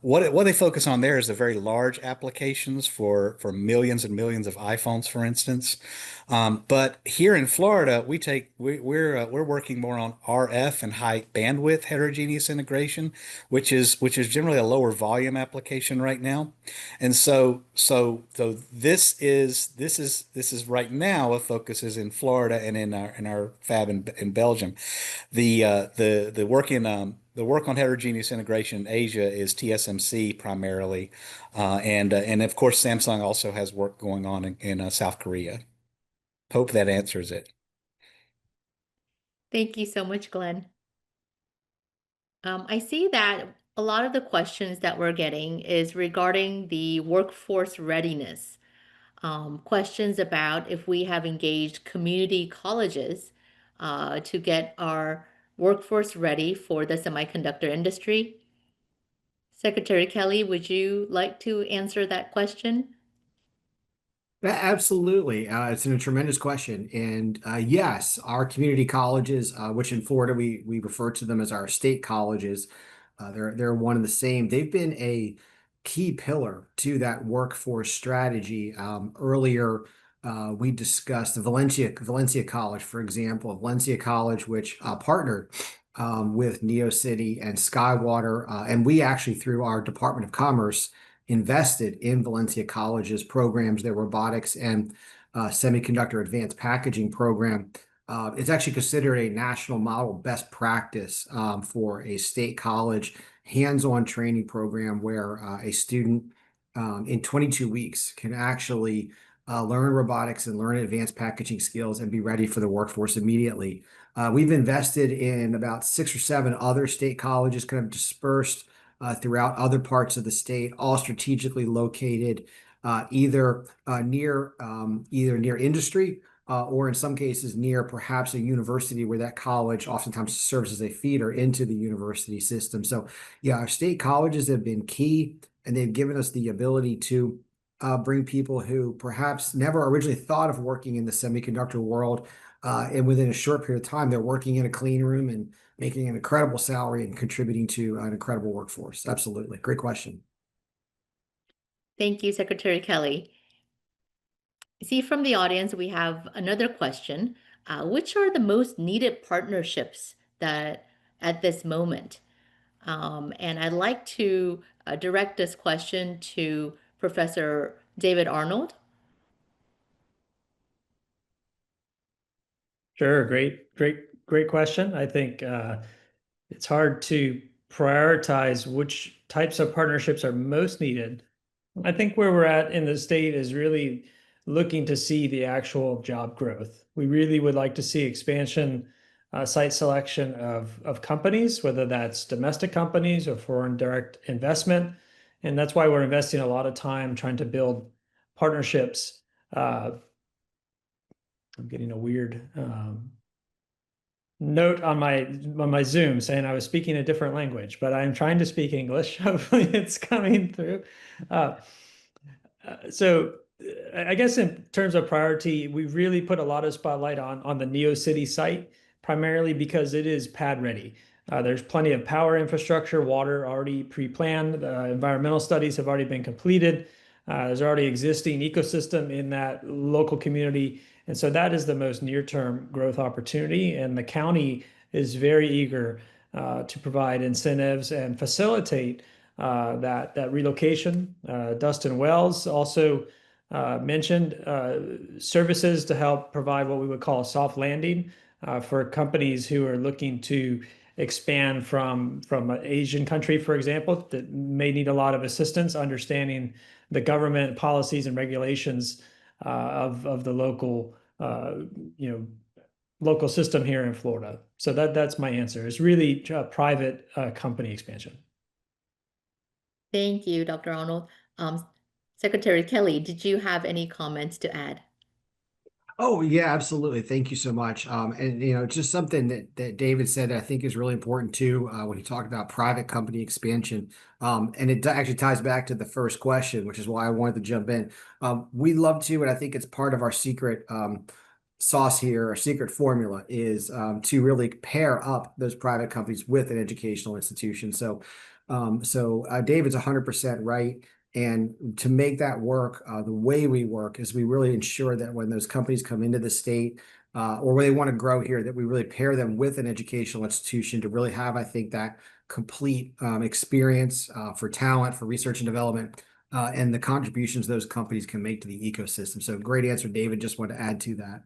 Speaker 9: what they focus on there is the very large applications for millions and millions of iPhones, for instance. But here in Florida, we're working more on RF and high bandwidth heterogeneous integration, which is generally a lower volume application right now. And so this is right now a focus is in Florida and in our fab in Belgium. The work on heterogeneous integration in Asia is TSMC primarily, and of course Samsung also has work going on in South Korea. Hope that answers it.
Speaker 1: Thank you so much, Glenn. I see that a lot of the questions that we're getting is regarding the workforce readiness. Questions about if we have engaged community colleges to get our workforce ready for the semiconductor industry. Secretary Kelly, would you like to answer that question?
Speaker 2: Absolutely. It's a tremendous question. And yes, our community colleges, which in Florida we refer to them as our state colleges, they're one and the same. They've been a key pillar to that workforce strategy. Earlier, we discussed the Valencia College, for example, Valencia College, which partnered with NeoCity and Skywater, and we actually, through our Department of Commerce, invested in Valencia College's programs, their robotics and semiconductor advanced packaging program. It's actually considered a national model best practice for a state college hands-on training program where a student in 22 weeks can actually learn robotics and learn advanced packaging skills and be ready for the workforce immediately. We've invested in about 6 or 7 other state colleges, kind of dispersed throughout other parts of the state, all strategically located either near industry or in some cases near perhaps a university where that college oftentimes serves as a feeder into the university system. So yeah, our state colleges have been key, and they've given us the ability to bring people who perhaps never originally thought of working in the semiconductor world. And within a short period of time, they're working in a clean room and making an incredible salary and contributing to an incredible workforce. Absolutely. Great question.
Speaker 1: Thank you, Secretary Kelly. See, from the audience, we have another question. Which are the most needed partnerships that at this moment? And I'd like to direct this question to Professor David Arnold.
Speaker 6: Sure, great question. I think it's hard to prioritize which types of partnerships are most needed. I think where we're at in the state is really looking to see the actual job growth. We really would like to see expansion, site selection of companies, whether that's domestic companies or foreign direct investment. And that's why we're investing a lot of time trying to build partnerships. I'm getting a weird note on my Zoom saying I was speaking a different language, but I'm trying to speak English. Hopefully it's coming through. So I guess in terms of priority, we really put a lot of spotlight on the NeoCity site, primarily because it is pad ready. There's plenty of power infrastructure, water already pre-planned. Environmental studies have already been completed. There's already existing ecosystem in that local community. And so that is the most near-term growth opportunity. And the county is very eager to provide incentives and facilitate that relocation. Dustin Wells also mentioned services to help provide what we would call a soft landing for companies who are looking to expand from an Asian country, for example, that may need a lot of assistance understanding the government policies and regulations of the local local system here in Florida. So that's my answer. It's really private company expansion.
Speaker 1: Thank you, Dr. Arnold. Secretary Kelly, did you have any comments to add?
Speaker 2: Oh, yeah, absolutely. Thank you so much. And just something that David said that I think is really important too, when he talked about private company expansion. And it actually ties back to the first question, which is why I wanted to jump in. We love to, and I think it's part of our secret sauce here, our secret formula is to really pair up those private companies with an educational institution. So David's 100% right. And to make that work, the way we work is we really ensure that when those companies come into the state or when they want to grow here, that we really pair them with an educational institution to really have, I think, that complete experience for talent, for research and development, and the contributions those companies can make to the ecosystem. So great answer, David. Just want to add to that.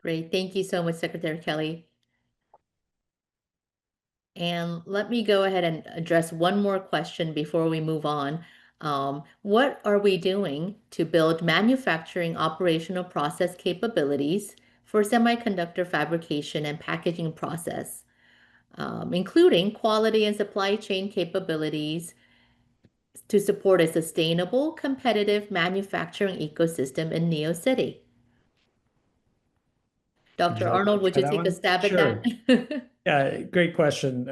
Speaker 1: Great. Thank you so much, Secretary Kelly. And let me go ahead and address one more question before we move on. What are we doing to build manufacturing operational process capabilities for semiconductor fabrication and packaging process, including quality and supply chain capabilities to support a sustainable, competitive manufacturing ecosystem in NeoCity?
Speaker 6: Would
Speaker 1: Dr.
Speaker 6: you like
Speaker 1: Arnold,
Speaker 6: to
Speaker 1: would
Speaker 6: try
Speaker 1: you
Speaker 6: that
Speaker 1: take a
Speaker 6: one?
Speaker 1: stab at
Speaker 6: Sure.
Speaker 1: that?
Speaker 6: Yeah, great question.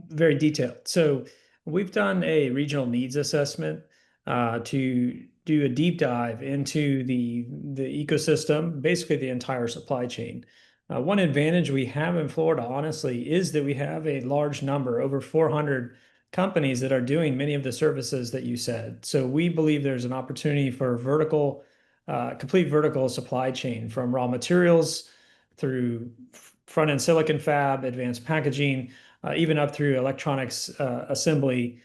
Speaker 6: Very detailed. So we've done a regional needs assessment to do a deep dive into the ecosystem, basically the entire supply chain. One advantage we have in Florida, honestly, is that we have a large number, over 400 companies that are doing many of the services that you said. So we believe there's an opportunity for complete vertical supply chain from raw materials through front-end silicon fab, advanced packaging, even up through electronics assembly,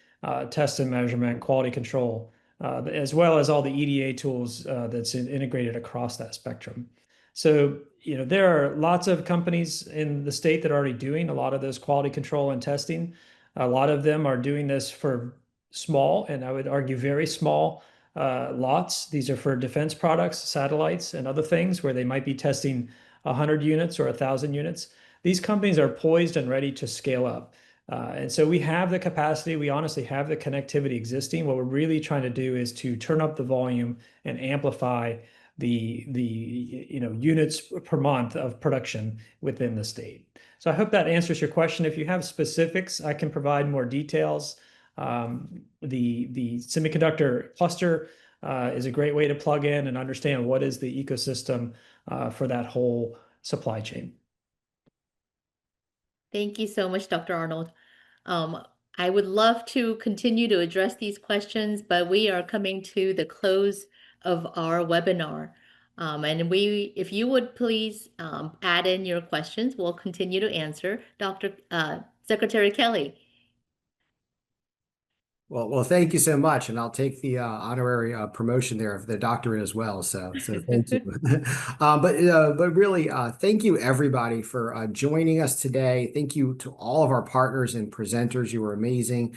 Speaker 6: test and measurement, quality control, as well as all the EDA tools that's integrated across that spectrum. So, there are lots of companies in the state that are already doing a lot of this quality control and testing. A lot of them are doing this for small, and I would argue very small lots. These are for defense products, satellites, and other things where they might be testing 100 units or 1,000 units. These companies are poised and ready to scale up. And so we have the capacity, we honestly have the connectivity existing. What we're really trying to do is to turn up the volume and amplify the units per month of production within the state. So I hope that answers your question. If you have specifics, I can provide more details. The semiconductor cluster is a great way to plug in and understand what is the ecosystem for that whole supply chain.
Speaker 1: Thank you so much, Dr. Arnold. Um, I would love to continue to address these questions, but we are coming to the close of our webinar. And if you would please add in your questions, we'll continue to answer. Secretary Kelly.
Speaker 2: Well, thank you so much, and I'll take the honorary promotion there of the doctorate as well. So thank you. But really, thank you everybody for joining us today. Thank you to all of our partners and presenters. You were amazing.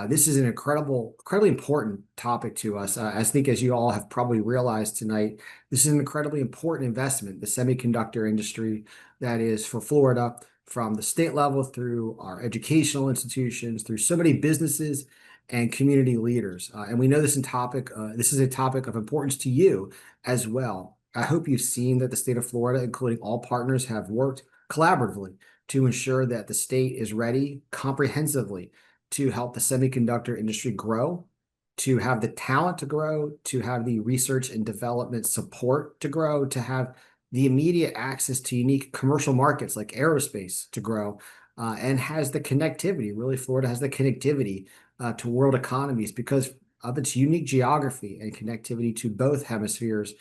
Speaker 2: This is an incredibly important topic to us. I think, as you all have probably realized tonight, this is an incredibly important investment, the semiconductor industry, that is for Florida, from the state level through our educational institutions, through so many businesses and community leaders. And we know this is a topic of importance to you as well. I hope you've seen that the state of Florida, including all partners, have worked collaboratively to ensure that the state is ready comprehensively to help the semiconductor industry grow, to have the talent to grow, to have the research and development support to grow, to have the immediate access to unique commercial markets like aerospace to grow, and has the connectivity. Really, Florida has the connectivity to world economies because of its unique geography and connectivity to both hemispheres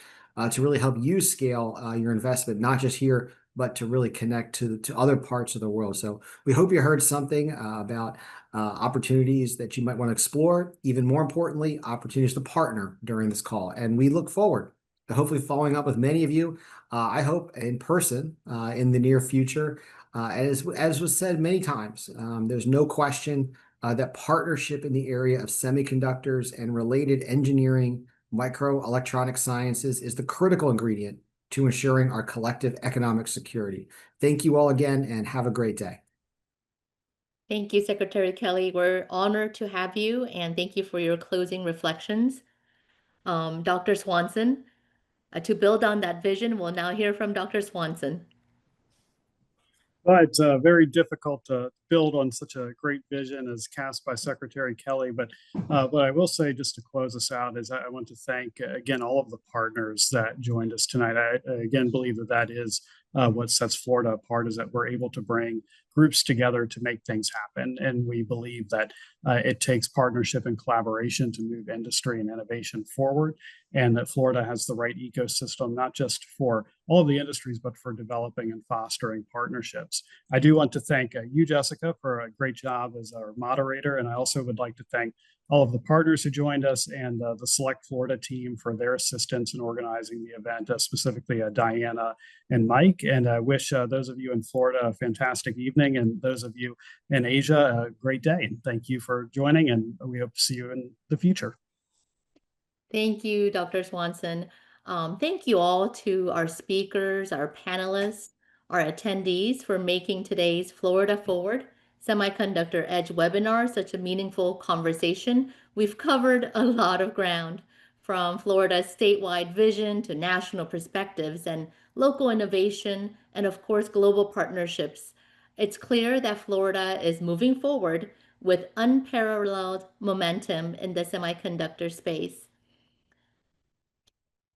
Speaker 2: to really help you scale your investment, not just here, but to really connect to other parts of the world. So we hope you heard something about opportunities that you might want to explore. Even more importantly, opportunities to partner during this call. And we look forward to hopefully following up with many of you, I hope in person in the near future. As was said many times, there's no question that partnership in the area of semiconductors and related engineering, microelectronic sciences is the critical ingredient to ensuring our collective economic security. Thank you all again, and have a great day.
Speaker 1: Thank you, Secretary Kelly. We're honored to have you, and thank you for your closing reflections. Dr. Swanson, to build on that vision, we'll now hear from Dr. Swanson.
Speaker 3: Well, it's very difficult to build on such a great vision as cast by Secretary Kelly. But what I will say, just to close us out, is I want to thank again all of the partners that joined us tonight. I again believe that is what sets Florida apart, is that we're able to bring groups together to make things happen. And we believe that it takes partnership and collaboration to move industry and innovation forward, and that Florida has the right ecosystem, not just for all of the industries, but for developing and fostering partnerships. I do want to thank you, Jessica, for a great job as our moderator. And I also would like to thank all of the partners who joined us and the Select Florida team for their assistance in organizing the event, specifically Diana and Mike. And I wish those of you in Florida a fantastic evening, and those of you in Asia a great day. And thank you for joining, and we hope to see you in the future.
Speaker 1: Thank you, Dr. Swanson. Thank you all to our speakers, our panelists, our attendees for making today's Florida Forward Semiconductor Edge webinar such a meaningful conversation. We've covered a lot of ground, from Florida's statewide vision to national perspectives and local innovation, and of course, global partnerships. It's clear that Florida is moving forward with unparalleled momentum in the semiconductor space.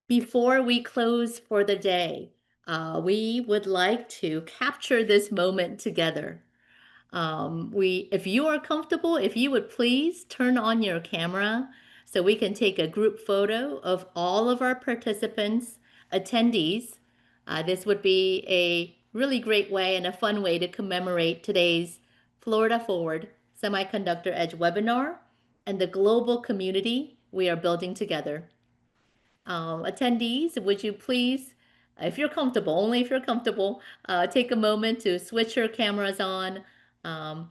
Speaker 1: Before we close for the day, we would like to capture this moment together. If you are comfortable, if you would please turn on your camera so we can take a group photo of all of our participants, attendees. This would be a really great way and a fun way to commemorate today's Florida Forward Semiconductor Edge webinar and the global community we are building together. Attendees, would you please, if you're comfortable, only if you're comfortable, take a moment to switch your cameras on. I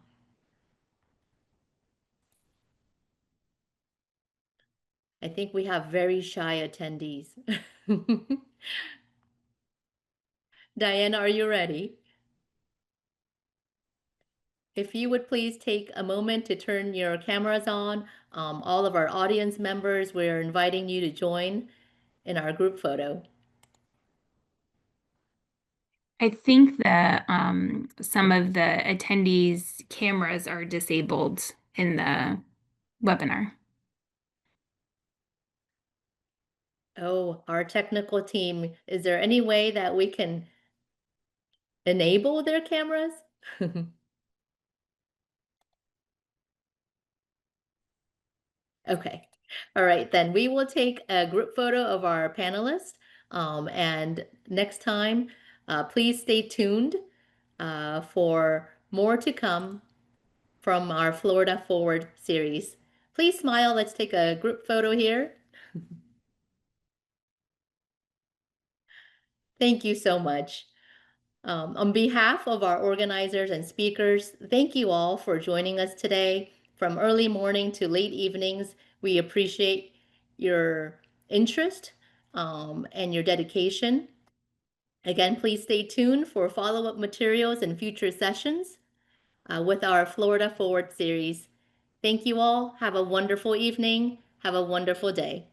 Speaker 1: think we have very shy attendees. Diana, are you ready? If you would please take a moment to turn your cameras on. All of our audience members, we're inviting you to join in our group photo.
Speaker 8: I think that some of the attendees' cameras are disabled in the webinar.
Speaker 1: Oh, our technical team, is there any way that we can enable their cameras? Okay. All right, then we will take a group photo of our panelists. And next time, please stay tuned for more to come from our Florida Forward series. Please smile. Let's take a group photo here. Thank you so much. On behalf of our organizers and speakers, thank you all for joining us today. From early morning to late evenings, we appreciate your interest and your dedication. Again, please stay tuned for follow-up materials and future sessions with our Florida Forward series. Thank you all. Have a wonderful evening. Have a wonderful day.